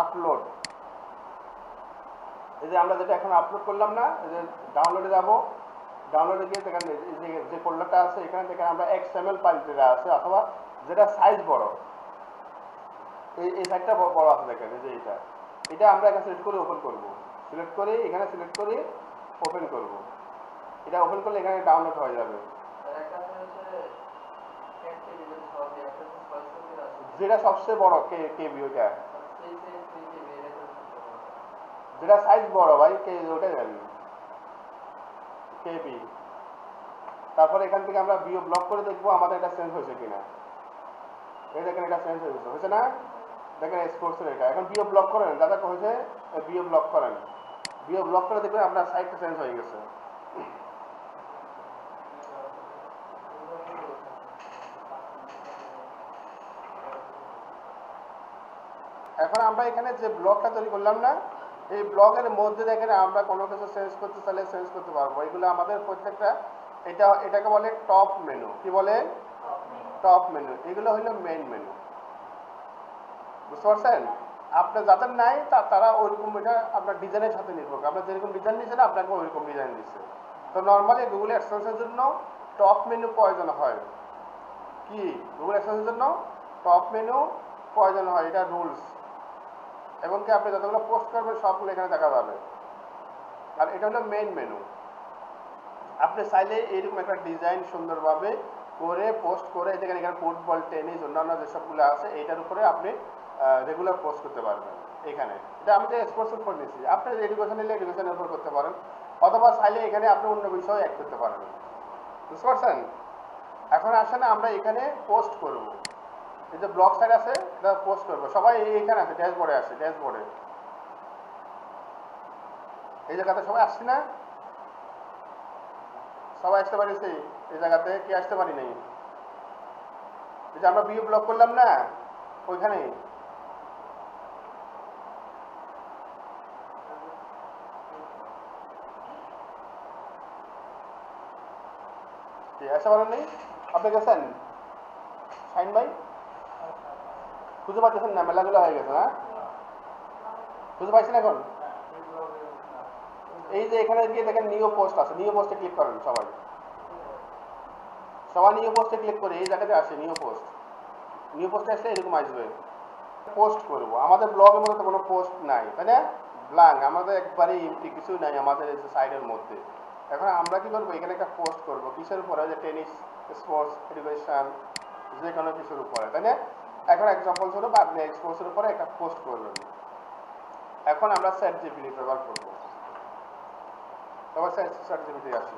আপলোড, এই যে আমরা যেটা এখন আপলোড করলাম না, এই যে ডাউনলোডে যাব, ডাউনলোডে গিয়ে দেখেন যে ফোল্ডারটা আছে এখানে দেখেন আমরা XML ফাইল যেটা আছে অথবা যেটা সাইজ বড়, এই সাইজটা বড় আছে দেখেন, এই যে এটা আমরা এখানে সিলেক্ট করে ওপেন করব, সিলেক্ট করে এখানে সিলেক্ট করে ওপেন করব, এটা ওপেন করলে এখানে ডাউনলোড হয়ে যাবে, যেটা সবচেয়ে বড় কেবি, ওইটা যেটা সাইজ বড় ভাই ওটা জানি কেবি, তারপরে এখান থেকে আমরা ভিও ব্লক করে দেখবো আমাদের এটা চেঞ্জ হয়েছে কিনা, এই দেখেন এটা চেঞ্জ হয়েছে না, দেখেন স্পোর্টসের এটা, এখন ভিও ব্লক করেন, দাদা হয়েছে ভিও ব্লক করেন, ভিও ব্লক করে দেখবেন আপনার সাইটটা চেঞ্জ হয়ে গেছে, এখন আমরা এখানে যে ব্লকটা তৈরি করলাম না, এই ব্লগের মধ্যে দেখেন আমরা কোনো কিছু চেঞ্জ করতে চাইলে চেঞ্জ করতে পারবো। এগুলো আমাদের প্রত্যেকটা এটাকে বলে টপ মেনু। কি বলে? Top menu. এগুলো হলো মেইন মেনু। বুঝতে পারছেন? আপনার যাদের নাই তারা ওইরকম, এটা আপনার ডিজাইনের সাথে নির্ভর করে। আপনার যেরকম ডিজাইন দিচ্ছে না, আপনাকে ওইরকম ডিজাইন দিচ্ছে। তো নর্মালি গুগল অ্যাডসেন্সের জন্য টপ মেনু প্রয়োজন হয়। কি গুগল অ্যাডসেন্সের জন্য টপ মেনু প্রয়োজন হয়, এটা রুলস। এবং কি আপনি যতগুলো পোস্ট করবেন সবগুলো এখানে দেখা যাবে। আর এটা হলো মেইন মেনু। আপনি চাইলে এইরকম একটা ডিজাইন সুন্দরভাবে করে পোস্ট করে দেখেন এখানে ফুটবল, টেনিস, অন্যান্য যেসবগুলো আছে এইটার উপরে আপনি রেগুলার পোস্ট করতে পারবেন। এখানে এটা আমি যে স্পোর্টসের উপর নিচ্ছি, আপনি এডুকেশন নিলে এডুকেশনের উপর করতে পারেন, অথবা চাইলে এখানে আপনি অন্য বিষয় অ্যাড করতে পারেন। বুঝতে পারছেন? এখন আসেন আমরা এখানে পোস্ট করব। এই যে ব্লগ সাইট আছে এটা পোস্ট করবো। সবাই এখানে আছে, ড্যাশবোর্ডে আসে, ড্যাশবোর্ডে এই জায়গাতে সবাই আসছি না? সবাই আসতে পারিছি এই জায়গাতে? কি আসতে পারি নাই? এই যে আমরা ভিউ ব্লগ করলাম না ওইখানে, আসতে পারেন নেই? আপনি গেছেন শাইন ভাই? খুঁজে পাচ্ছেন না? মেলাগুলো হয়ে গেছে না? খুঁজে পাইছেন এখন? এই যে এখানে গিয়ে দেখেন নিউ পোস্ট আছে, নিউ পোস্টে ক্লিক করেন। সবাই সবাই নিউ পোস্টে ক্লিক করে এই জায়গাতে আসে নিউ পোস্ট। নিউ পোস্টে আসলে এরকম আসবে। পোস্ট করব, আমাদের ব্লগের মধ্যে তো কোনো পোস্ট নাই, তাই না? ব্ল্যাঙ্ক, আমাদের একবারে এমটি, কিছুই নাই আমাদের এই সাইডের মধ্যে। এখন আমরা কি করবো? এখানে একটা পোস্ট করব কিসের উপরে? যে টেনিস, স্পোর্টস, এডুকেশন, যে কোনো কিছুর উপরে, তাই না? এখন এক্সাম্পল স্বরূপ আপনি স্পোর্টসের উপরে একটা পোস্ট করবেন। এখন আমরা চ্যাট জিপিটি ব্যবহার করবো। তবে চ্যাট জিপিটি আসি।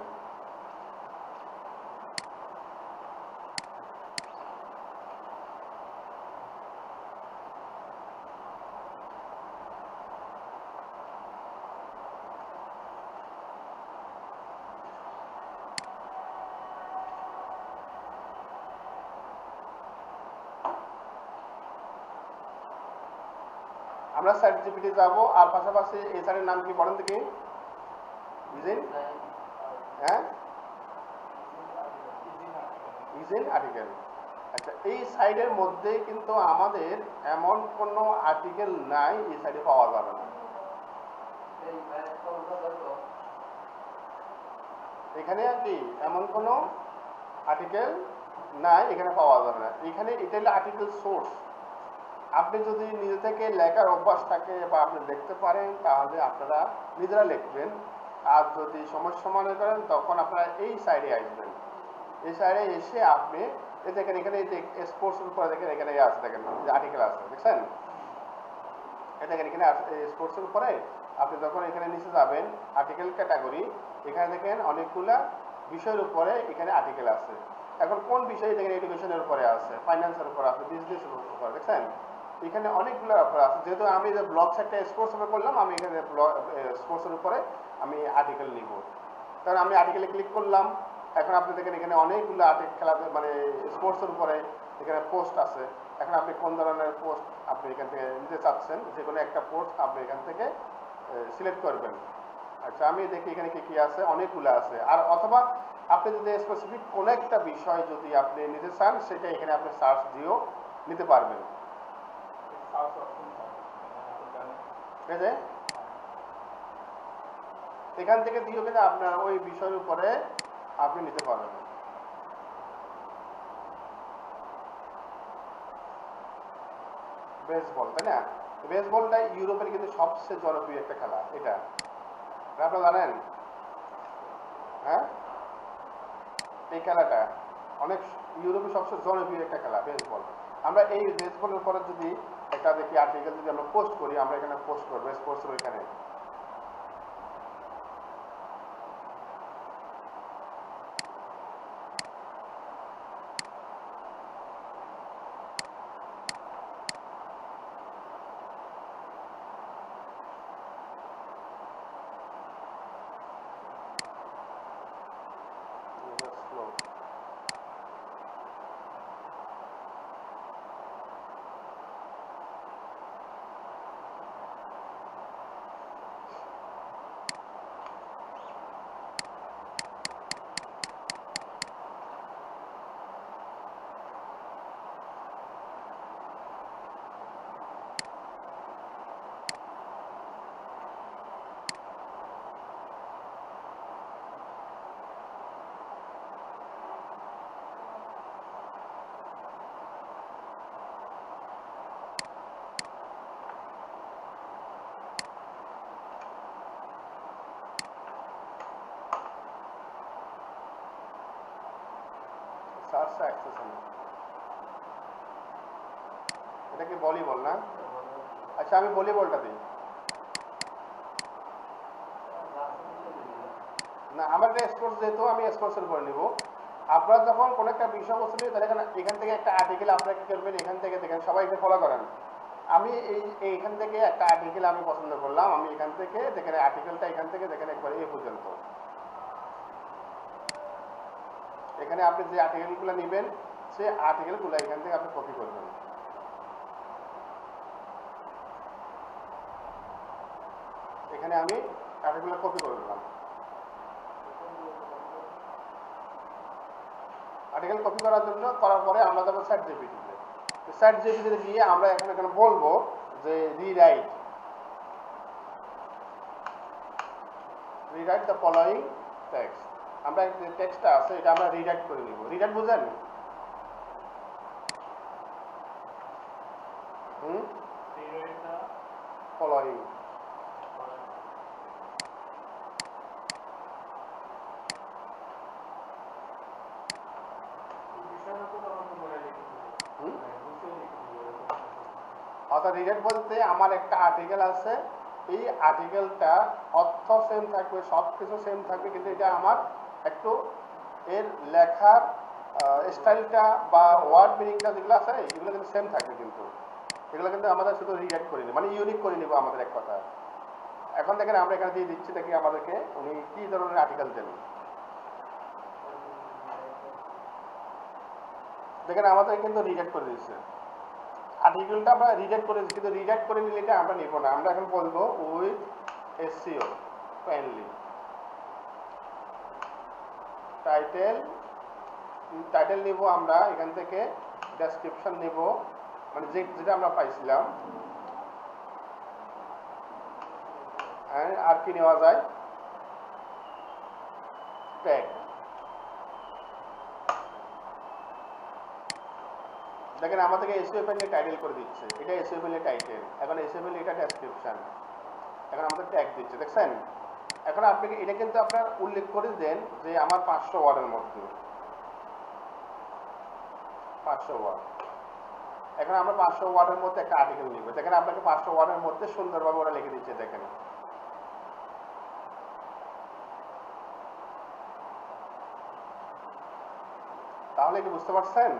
আমরা চ্যাট জিপিটি যাবো, আর পাশাপাশি এই সাইটের নাম কি বলেন দেখি? ইজিন, হ্যাঁ, ইজিন আর্টিকেল। আচ্ছা, এই সাইডের মধ্যে কিন্তু আমাদের এমন কোনো আর্টিকেল নাই, এই সাইডে পাওয়া যাবে না। এখানে আর কি এমন কোনো আর্টিকেল নাই, এখানে পাওয়া যাবে না। এখানে এটা হলো আর্টিকেল সোর্স। আপনি যদি নিজে থেকে লেখার অভ্যাস থাকে বা আপনি লিখতে পারেন তাহলে আপনারা নিজেরা লিখবেন। আর যদি সমস্যা মনে করেন তখন আপনারা এই সাইডে আসবেন। এই সাইডে এসে আপনি এই দেখেন এখানে এই যে স্পোর্টসের উপরে দেখেন এখানে আছে, দেখেন যে আর্টিকেল আছে, দেখছেন? এই দেখেন এখানে স্পোর্টসের উপরে আপনি যখন এখানে নিচে যাবেন আর্টিকেল ক্যাটাগরি, এখানে দেখেন অনেকগুলা বিষয়ের উপরে এখানে আর্টিকেল আছে। এখন কোন বিষয়ে দেখেন? এডুকেশনের উপরে আছে, ফাইন্যান্সের উপরে আছে, বিজনেসের উপরে, দেখছেন? এখানে অনেকগুলো অফার আছে। যেহেতু আমি যে ব্লগ সাইটটা স্পোর্টস উপরে করলাম, আমি এখানে স্পোর্টসের উপরে আমি আর্টিকেল নিব। কারণ আমি আর্টিকেলে ক্লিক করলাম। এখন আপনি দেখেন এখানে অনেকগুলো আর্টিকেল খেলাতে মানে স্পোর্টসের উপরে এখানে পোস্ট আছে। এখন আপনি কোন ধরনের পোস্ট আপনি এখান থেকে নিতে চাচ্ছেন, যে কোনো একটা পোস্ট আপনি এখান থেকে সিলেক্ট করবেন। আচ্ছা, আমি দেখি এখানে কি কি আছে, অনেকগুলো আছে। আর অথবা আপনি যদি স্পেসিফিক কোনো একটা বিষয় যদি আপনি নিতে চান, সেটা এখানে আপনি সার্চ দিয়েও নিতে পারবেন। ঠিক আছে? এখান থেকে দিয়েও কিন্তু আপনার ওই বিষয়ের উপরে আপনি নিতে পারবেন। বেসবল, তাই না? বেসবলটা ইউরোপের কিন্তু সবচেয়ে জনপ্রিয় একটা খেলা। এটা আপনারা জানেন? হ্যাঁ, এই খেলাটা অনেক ইউরোপের সবচেয়ে জনপ্রিয় একটা খেলা বেসবল। আমরা এই বেসবলের উপরে যদি একটা দেখি আর্টিকেল যদি আমরা পোস্ট করি, আমরা এখানে পোস্ট করবো স্পোর্টসের ওইখানে। সার্চ অ্যাক্সেস এটা কি ভলিবল না? আচ্ছা আমি ভলিবলটা দিই না, আমার একটা স্পোর্টস যেহেতু আমি স্পোর্টসের করে নিব। আপনারা যখন কোনো একটা বিষয়বস্তু নিয়ে তাহলে এখান থেকে একটা আর্টিকেল আপনারা কি করবেন, এখান থেকে দেখেন সবাইকে ফলো করেন। আমি এইখান থেকে একটা আর্টিকেল আমি পছন্দ করলাম, আমি এখান থেকে দেখেন আর্টিকেলটা এখান থেকে দেখেন একবার এই পর্যন্ত। এখানে আপনি যে আর্টিকেলগুলো নেবেন সেই আর্টিকেলগুলো এখান থেকে আপনি কপি করবেন। এখানে আমি আর্টিকেলগুলো কপি করে দিলাম। আর্টিকেল কপি করার জন্য করার পরে আমরা যাবো চ্যাট জিপিটিতে। চ্যাট জিপিটিতে গিয়ে আমরা এখানে বলবো যে রিরাইট দ্য ফলোয়িং টেক্সট। আমরা যে টেক্সটটা আছে এটা আমরা রিরাইট করে নিব। রিরাইট বুঝেন? ফলোয়িং অর্থাৎ রিরাইট বলতে আমার একটা আর্টিকেল আছে, এই আর্টিকেলটা অর্থ সেম থাকবে, সব কিছু সেম থাকবে, কিন্তু এটা আমার একটু এর লেখার স্টাইলটা বা ওয়ার্ড মিনিংটা যেগুলো আছে এগুলো কিন্তু সেম থাকবে, কিন্তু এগুলো কিন্তু আমাদের শুধু রিরাইট করে নিব, মানে ইউনিক করে নিব আমাদের এক কথা। এখন দেখেন আমরা এখানে দিয়ে দিচ্ছি, দেখি আমাদেরকে উনি কি ধরনের আর্টিকেল দেন। দেখেন আমাদের কিন্তু রিরাইট করে দিচ্ছে আর্টিকেলটা, আমরা রিডাইট করে, কিন্তু রিডাইট করে নিলে এটা আমরা নিব না। আমরা এখন বলবো উইথ এসইও কাইন্ডলি টাইটেল নিব আমরা এখান থেকে, ডেসক্রিপশন নিব, মানে যেটা আমরা পাইছিলাম, আর কি নেওয়া যায়, ট্যাগ। দেখেন আমাদেরকে এসইও প্যানেলে টাইটেল করে দিচ্ছে, এটা এসইও প্যানেলে টাইটেল, এখন এসইও প্যানেলে এটা ডেসক্রিপশন, এখন আমাদের ট্যাগ দিচ্ছে, দেখছেন? এখন আপনি এটা কিন্তু আপনার উল্লেখ করে দেন যে আমার 500 ওয়ার্ডের মধ্যে, 500 ওয়ার্ড। এখন আমরা 500 ওয়ার্ডের মধ্যে একটা আর্টিকেল নিব। দেখেন আপনাকে 500 ওয়ার্ডের মধ্যে সুন্দরভাবে ওরা লিখে দিচ্ছে, দেখেন। তাহলে কি বুঝতে পারছেন?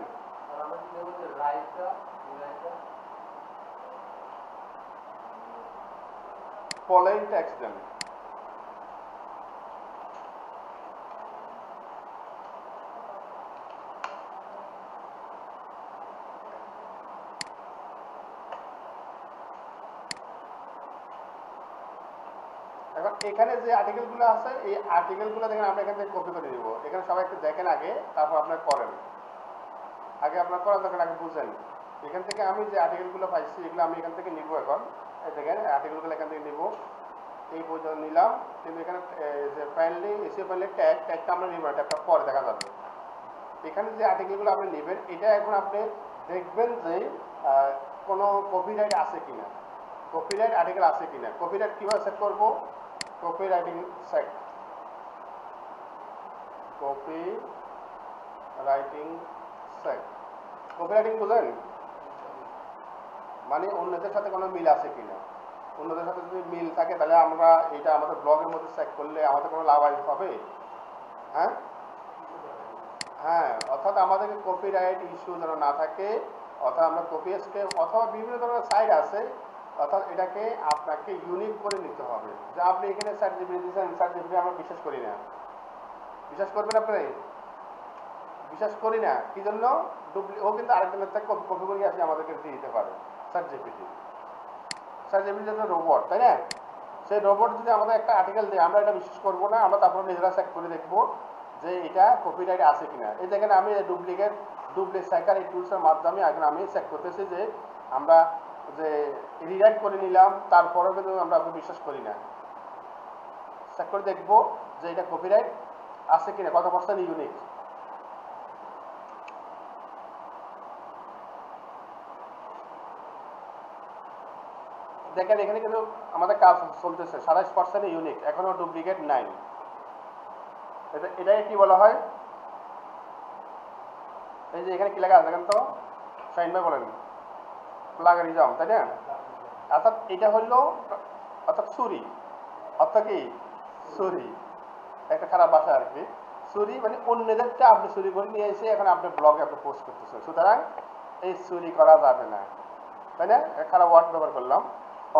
ফলোইং টেক্সট দেন। এখন এখানে যে আর্টিকেলগুলো আছে এই আর্টিকেলগুলো দেখেন আমরা এখান থেকে কপি করে নিব। এখানে সবাই একটু দেখেন আগে, তারপর আপনারা করেন। আগে আপনারা করার দরকার, আগে বুঝেন। এখান থেকে আমি যে আর্টিকেলগুলো পাইছি এগুলো আমি এখান থেকে নিব। এখন এই দেখেন আর্টিকেলগুলো এখান থেকে নিব, এই পর্যন্ত নিলাম, কিন্তু এখানে যে ফাইনালি এসিও ফাইনালি ট্যাগটা আমরা নিব, ট্যাগটা পরে দেখা যাবে। এখানে যে আর্টিকেলগুলো আপনি নেবেন এটা এখন আপনি দেখবেন যে কোনো কপিরাইট আছে কিনা, কপিরাইট আর্টিকেল আছে কিনা। কপিরাইট কিভাবে সেট করব? Copywriting set, copywriting set. Copywriting বুঝেন? মানে অন্যদের সাথে কোনো মিল আছে কিনা। অন্যদের সাথে যদি মিল থাকে তাহলে আমরা এটা আমাদের ব্লগের মধ্যে চেক করলে আমাদের কোনো লাভ হবে? হ্যাঁ হ্যাঁ, অর্থাৎ আমাদের কপিরাইট ইস্যু যেন না থাকে, অর্থাৎ আমরা কপিএসকে অথবা বিভিন্ন ধরনের সাইট আছে, অর্থাৎ এটাকে আপনাকে ইউনিক করে নিতে হবে। যে আপনি এখানে সার্টিফিকেট দিচ্ছেন, সার্টিফিকেট আমরা বিশ্বাস করি না। বিশ্বাস করবেন আপনি? বিশ্বাস করি না। কি জন্য? ও কিন্তু আরেকজনের থেকে কপি করে আসলে আমাদেরকে দিয়ে দিতে পারে। সার্টিফিকেট যেন রোবট, তাই না? সেই রোবট যদি আমাদের একটা আর্টিকেল দেয় আমরা এটা বিশ্বাস করবো না, আমরা তারপর নিজেরা চেক করে দেখবো যে এটা কপিরাইট আছে কিনা। এই দেখেন আমি ডুপ্লিকেট সাইকার এই টুলসের মাধ্যমে এখন আমি চেক করতেছি যে আমরা যে রিরাইট করে নিলাম, তারপরেও কিন্তু আমরা বিশ্বাস করি না। চেক করে দেখবো যে এটা কপিরাইট আছে কিনা, কত পার্সেন্ট ইউনিক। দেখেন এখানে কিন্তু আমাদের কাজ চলতেছে, 27% ইউনিক, এখনো ডুপ্লিকেট নাই। এটাই কি বলা হয়? এই যে এখানে কি লেখা আছে দেখেন তো, শাহিন ভাই বলেন, প্লাগারিজম, তাই না? অর্থাৎ এটা হলো অর্থাৎ চুরি, অর্থাৎ কি চুরি, একটা খারাপ ভাষা আর কি। চুরি মানে অন্যদেরটা আপনি চুরি করে নিয়ে এসে এখন আপনি ব্লগে আপনি পোস্ট করতেছেন, সুতরাং এই চুরি করা যাবে না, তাই না? খারাপ ওয়ার্ড ব্যবহার করলাম।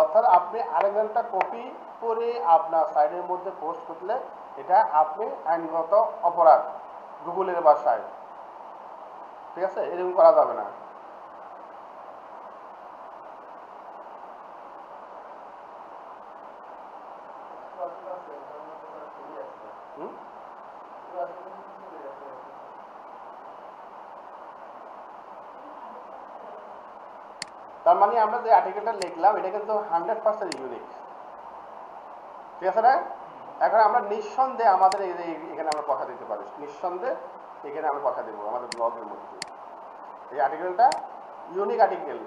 অর্থাৎ আপনি আরেকজনটা কপি করে আপনার সাইটের মধ্যে পোস্ট করলে এটা আপনি আইনগত অপরাধ গুগলের ভাষায়, ঠিক আছে? এরকম করা যাবে না। তার মানে আমরা যে আর্টিকেলটা লিখলাম এটা কিন্তু 100% ইউনিক, ঠিক আছে না? এখন আমরা নিঃসন্দেহে আমাদের এখানে আমরা কথা দিতে পারি, নিঃসন্দেহে এখানে আমরা কথা দেবো আমাদের ব্লগের মধ্যে। এই আর্টিকেলটা ইউনিক আর্টিকেল,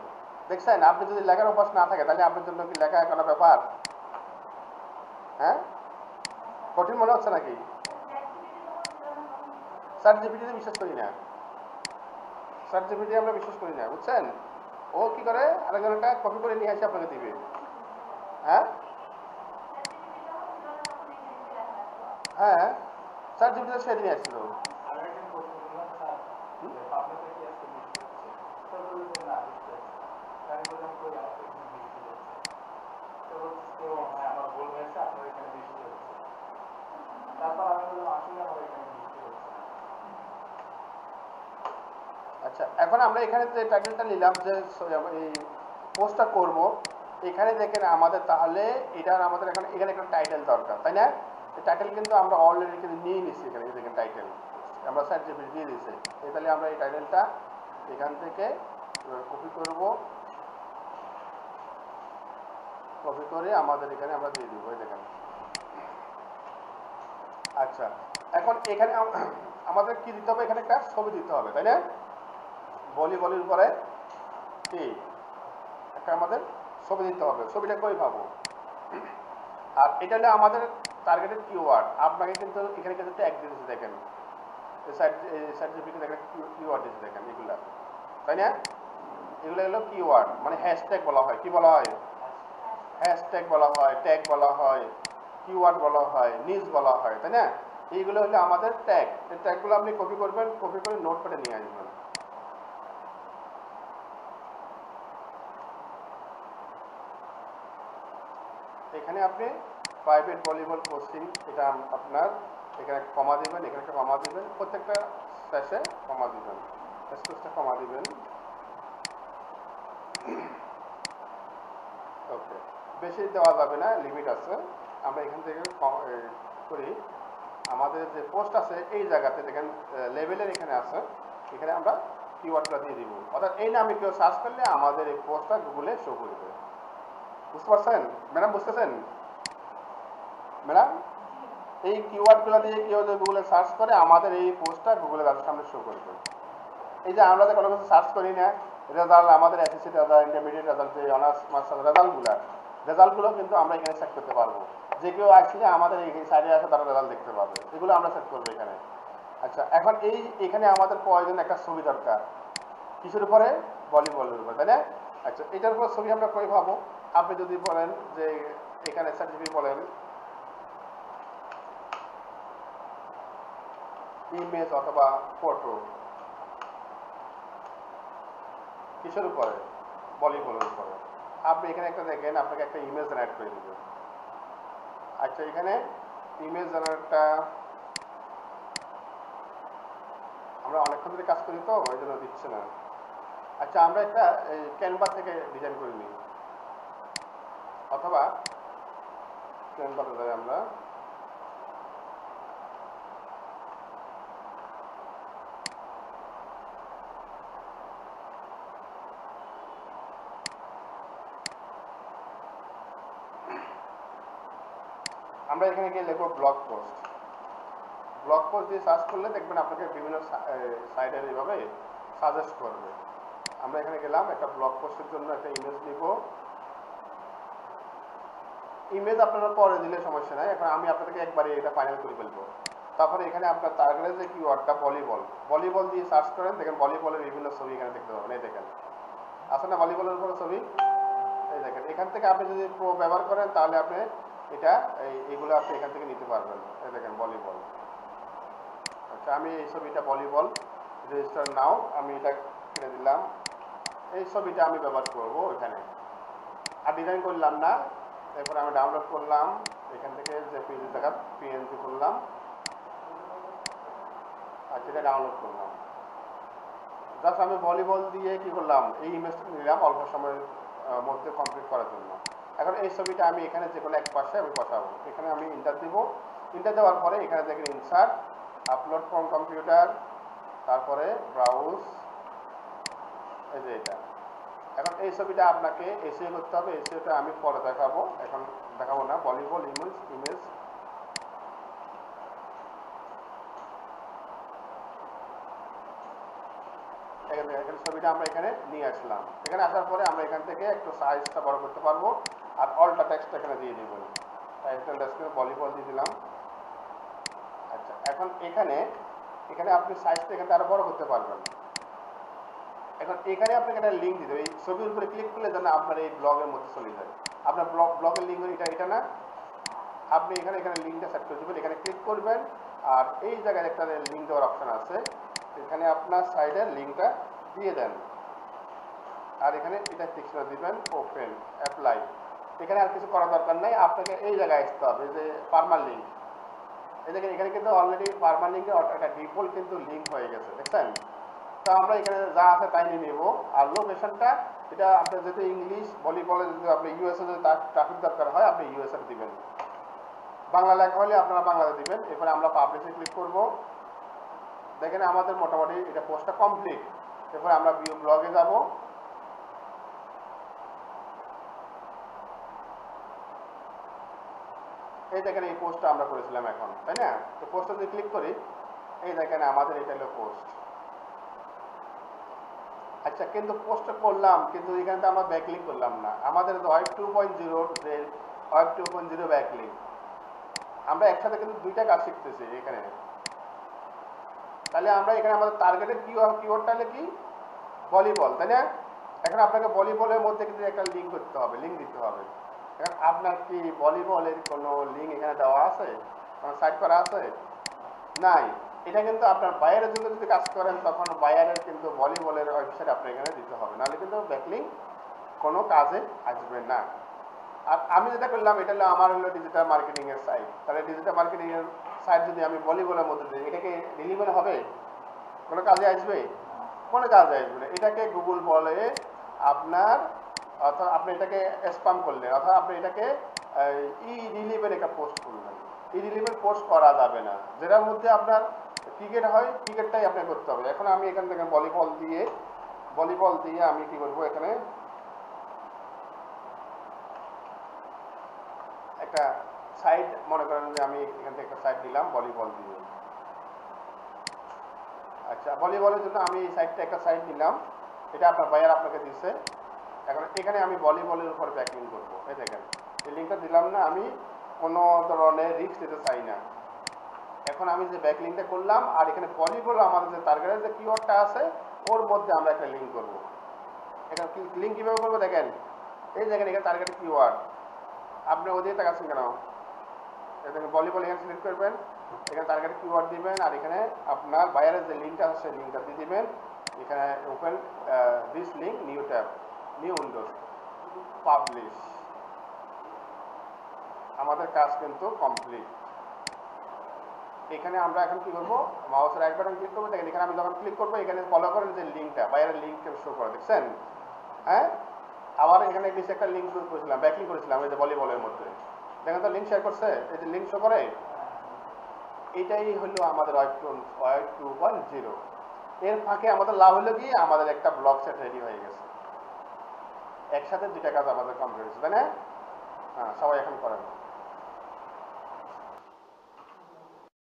দেখছেন? আপনি যদি লেখার অভ্যাস না থাকে তাহলে আপনার জন্য কি লেখা কোনো ব্যাপার? হ্যাঁ, কঠিন মনে হচ্ছে নাকি? চ্যাটজিপিটিতে বিশ্বাস করি না, চ্যাটজিপিটি আমরা বিশ্বাস করি না, বুঝছেন? ও কি করে আরেকজনটা কপি করে নিয়ে আসে আপনাকে দিবে। হ্যাঁ হ্যাঁ, চ্যাটজিপিটিতে সে নিয়ে আসছিল। আচ্ছা, এখন আমরা এখানে যে টাইটেলটা নিলাম যে এই পোস্টটা করব, এখানে দেখেন আমাদের তাহলে এটার আমাদের এখানে একটা টাইটেল দরকার, তাই না? এই টাইটেল কিন্তু আমরা অলরেডি কিন্তু নিয়ে নিচ্ছি, এখানে দেখেন টাইটেল আমরা চ্যাটজিপিটি দিয়ে দিয়েছি। তাহলে আমরা এই টাইটেলটা এখান থেকে কপি করব, কপি করে আমাদের এখানে আমরা দিয়ে দিব, এই দেখেন। আচ্ছা, এখন এখানে আমাদের কি দিতে হবে? এখানে একটা ছবি দিতে হবে, তাই না? বলির পরে কি একটা আমাদের ছবি দিতে হবে। ছবিটা কই পাবো? আর এটা হলো আমাদের টার্গেটেড কিওয়ার্ড। আপনাকে কিন্তু এখানে কিন্তু ট্যাগ দিয়েছে, দেখেন সার্টিফিকেট দেখেন কিওয়ার্ড দিয়েছে, দেখেন এগুলা, তাই না? এগুলো হলো কিওয়ার্ড, মানে হ্যাশট্যাগ বলা হয়। কি বলা হয়? হ্যাশট্যাগ বলা হয়, ট্যাগ বলা হয়, কিওয়ার্ড বলা হয়, নিজ বলা হয়, তাই না? এইগুলো হলো আমাদের ট্যাগ। এই ট্যাগগুলো আপনি কপি করবেন, কপি করে নোটপ্যাডে নিয়ে আসবেন। এখানে আপনি প্রাইভেট ভলিবল কোচিং, এটা আপনার এখানে কমা দিবেন, এখানে একটা কমা দিবেন, প্রত্যেকটা স্পেসে কমা দিবেন, স্পেসটা কমা দিবেন। ওকে, বেশি দেওয়া যাবে না, লিমিট আছে। আমরা এখান থেকে করি। আমাদের যে পোস্ট আছে এই জায়গাতে দেখেন লেভেলের এখানে আছে, এখানে আমরা কিওয়ার্ডগুলো দিয়ে দিব। অর্থাৎ এই নামে কেউ সার্চ করলে আমাদের এই পোস্টটা গুগলে শো করবে। বুঝতে পারছেন ম্যাডাম? বুঝতেছেন ম্যাডাম? এই কিওয়ার্ডগুলো দিয়ে কেউ যদি গুগলে সার্চ করে আমাদের এই পোস্টটা গুগলে তাদের সামনে শো করবে। এই যে আমরা যে কোনো কিছু সার্চ করি না, রেজাল্ট, আমাদের এসএসসি রেজাল্ট, ইন্টারমিডিয়েট রেজাল্ট, যে অনার্স মাস্টার্স রেজাল্টগুলো কিন্তু আমরা এখানে চেক করতে পারবো। যে কেউ আসলে আমাদের এই সাইডে আছে তারা রেজাল্ট দেখতে পাবে, এগুলো আমরা চেক করবো এখানে। আচ্ছা, এখন এখানে আমাদের প্রয়োজন একটা ছবি দরকার, কিসের উপরে? ভলিবলের উপরে, তাই না? আচ্ছা, এটার উপর ছবি আমরা কই পাবো? আপনি যদি বলেন যে এখানে সার্টিফিকেট বলেন ইমেজ অথবা ফটো, কিসের উপরে? ভলিবলের উপরে। আপনি এখানে একটা দেখেন, আপনাকে একটা ইমেজ জেনারেট করে দিবে। আচ্ছা, এখানে ইমেজ জেনারেটটা আমরা অনেকক্ষণ ধরে কাজ করি তো ওই জন্য দিচ্ছে না। আচ্ছা, আমরা একটা ক্যানভা থেকে ডিজাইন করে নিই, অথবা ক্যানভাতে যাই আমরা। আমরা এখানে গিয়ে লিখবো ব্লগ পোস্ট। ব্লগ পোস্ট দিয়ে সার্চ করলে দেখবেন আপনাকে বিভিন্ন সাইটের এইভাবে সাজেস্ট করবে। আমরা এখানে গেলাম, একটা ব্লগ পোস্টের জন্য একটা ইমেজ নিব। ইমেজ আপনারা পরে দিলে সমস্যা নাই, এখন আমি আপনাদেরকে একবারে এটা ফাইনাল করে ফেলবো। তারপরে এখানে আপনার টার্গেটের যে কিওয়ার্ডটা ভলিবল, ভলিবল দিয়ে সার্চ করেন, দেখেন ভলিবলের বিভিন্ন ছবি এখানে দেখতে পাবেন। এই দেখেন আছে না ভলিবলের উপরে ছবি, এই দেখেন। এখান থেকে আপনি যদি প্রো ব্যবহার করেন তাহলে আপনি এটা এইগুলো আপনি এখান থেকে নিতে পারবেন। এই দেখেন ভলিবল। আচ্ছা, আমি এই ছবিটা ভলিবল রেজিস্টার নাও, আমি এটা কিনে দিলাম। এই ছবিটা আমি ব্যবহার করব এখানে, আর ডিজাইন করলাম না। এরপর আমি ডাউনলোড করলাম এখান থেকে, যে পিএনজি জায়গা পিএনজি করলাম, আর সেটা ডাউনলোড করলাম। জাস্ট আমি ভলিবল দিয়ে কি করলাম, এই ইমেজটা নিলাম অল্প সময়ের মধ্যে কমপ্লিট করার জন্য। এখন এই ছবিটা আমি এখানে যে কোনো এক পাশে আমি বসাবো। এখানে আমি ইন্টার দিব। ইন্টার দেওয়ার পরে এখানে দেখেন ইনসার্ট, আপলোড ফ্রম কম্পিউটার, তারপরে ব্রাউজ, এই যে এটা। এখন এই ছবিটা আপনাকে এসিও করতে হবে। এসিওটা আমি পরে দেখাবো, এখন দেখাবো না। ভলিবল ইমেজ এখানে ছবিটা আমরা এখানে নিয়ে আসলাম। এখানে আসার পরে আমরা এখান থেকে একটু সাইজটা বড় করতে পারবো, আর অল্টা টেক্সট এখানে দিয়ে দিব। টাইটেল ডেস্ক্রিপশনে ভলিবল দিয়ে দিলাম। আচ্ছা, এখন এখানে আপনি সাইজটা এখানে আরো বড় করতে পারবেন। এখন এখানে আপনাকে একটা লিঙ্ক দিতে হবে। এই ছবির উপরে ক্লিক করলে যেন আপনার এই ব্লগের মধ্যে চলে যায়। আপনার ব্লগের লিঙ্ক এটা না, আপনি এখানে লিঙ্কটা সেট করে দেবেন। এখানে ক্লিক করবেন, আর এই জায়গায় একটা লিঙ্ক দেওয়ার অপশন আছে, এখানে আপনার সাইডের লিঙ্কটা দিয়ে দেন, আর এখানে এটা ফিক্স করে দিবেন, ওপেন অ্যাপ্লাই। এখানে আর কিছু করার দরকার নাই, আপনাকে এই জায়গায় আসতে হবে যে পারমানেন্ট লিঙ্ক। এই দেখেন এখানে কিন্তু অলরেডি পারমানেন্ট লিঙ্কের একটা ডিফল্ট কিন্তু লিঙ্ক হয়ে গেছে, দেখছেন? তো আমরা এখানে যা আছে তাই নিয়ে নেব। আর লোকেশনটা এটা আপনার যেহেতু ইংলিশ ভলিবলে যদি আপনি ইউএসএ যদি ট্রাফিক দরকার হয় আপনি ইউএসএ দিবেন, বাংলা লেখা হলে আপনারা বাংলাতে দিবেন। এরপরে আমরা পাবলিশে ক্লিক করব। দেখেন আমাদের মোটামুটি এটা পোস্টটা কমপ্লিট। এরপরে আমরা ভিউ ব্লগে যাব। এই দেখেন এই পোস্টটা আমরা করেছিলাম এখন, তাই না? তো পোস্টে যদি ক্লিক করি, এই দেখেন আমাদের এটা হলো পোস্ট। আচ্ছা, কিন্তু পোস্টটা করলাম, কিন্তু এখানে তো আমরা ব্যাকলিঙ্ক করলাম না। আমাদের ওয়েব 2.0 যে ওয়েব 2.0 ব্যাকলিঙ্ক, আমরা একসাথে কিন্তু দুইটা কাজ শিখতেছি এখানে। তাহলে আমরা এখানে আমাদের টার্গেটের কিওয়ার্ডটা হলো কি, ভলিবল, তাই না? এখন আপনাকে ভলিবলের মধ্যে কিন্তু একটা লিঙ্ক করতে হবে, লিঙ্ক দিতে হবে। এখন আপনার কি ভলিবলের কোনো লিঙ্ক এখানে দেওয়া আছে, কোনো সাইট করা আছে? নাই। এটা কিন্তু আপনার বায়ারের জন্য যদি কাজ করেন তখন বায়ারের কিন্তু ভলিবলের ওয়েবসাইট আপনার এখানে দিতে হবে, নাহলে কিন্তু ব্যাকলিঙ্ক কোনো কাজে আসবে না। আর আমি যেটা করলাম এটা হলো আমার হলো ডিজিটাল মার্কেটিং এর সাইট। তাহলে ডিজিটাল মার্কেটিং এর সাইট যদি আমি ভলিবলের মধ্যে দিই, এটাকে রিলিভেন্ট হবে? কোনো কাজে আসবে? কোনো কাজে আসবে না। এটাকে গুগল বলে আপনার, অর্থাৎ আপনি এটাকে স্প্যাম করলেন, অর্থাৎ আপনি এটাকে ইরিলিভেন্ট একটা পোস্ট করলেন। ইরিলিভেন্ট পোস্ট করা যাবে না। যেটার মধ্যে আপনার ক্রিকেট হয় ক্রিকেটটাই আপনি করতে হবে। এখন আমি এখান থেকে ভলিবল দিয়ে আমি কি করবো, এখানে একটা সাইড মনে করেন যে আমি এখান থেকে একটা সাইড দিলাম ভলিবল দিয়ে। আচ্ছা, ভলিবলের জন্য আমি এই সাইডটা একটা সাইড নিলাম, এটা আপনার বায়ার আপনাকে দিচ্ছে। এখন এখানে আমি ভলিবলের উপর ব্যাকলিঙ্ক করবো। এই দেখেন এই লিঙ্কটা দিলাম না, আমি কোনো ধরনের রিস্ক নিতে চাই না। এখন আমি যে ব্যাকলিঙ্কটা করলাম, আর এখানে ভলিবল আমাদের যে টার্গেটের যে কিওয়ার্ডটা আছে ওর মধ্যে আমরা একটা লিঙ্ক করবো। এখানে লিঙ্ক কীভাবে করবো দেখেন, এই দেখেন এখানে টার্গেটের কিওয়ার্ড, আপনি ওদিকে তাকাচ্ছেন কেন? দেখেন ভলিবল এখানে সিলেক্ট করবেন, এখানে টার্গেটের কিওয়ার্ড দিবেন, আর এখানে আপনার বায়ারের যে লিঙ্কটা আছে সেই লিঙ্কটা দিয়ে দিবেন। এখানে open this link, new tab, new Windows, publish. আমাদের কাজ কিন্তু কমপ্লিট। এখানে আমরা এখন কি করবো, মাউসের রাইট বাটন ক্লিক করবো। দেখেন এখানে আমি যখন ক্লিক করবো এখানে ফলো করেন যে লিঙ্কটা, বাইরের লিঙ্কটা শো করে, দেখছেন? হ্যাঁ, আবার এখানে নিচে একটা লিঙ্ক করেছিলাম, ব্যাকলিঙ্ক করেছিলাম এই যে ভলিবলের মধ্যে, দেখেন তো লিঙ্ক শেয়ার করছে, এই যে লিঙ্ক শো করে। এটাই হলো আমাদের ওয়েব 2.0। এর ফাঁকে আমাদের লাভ হলো কি, আমাদের একটা ব্লগ সেট রেডি হয়ে গেছে। একসাথে দুইটা কাজ আমাদের কমপ্লিট হয়েছে, তাই না? হ্যাঁ, সবাই এখন করেন।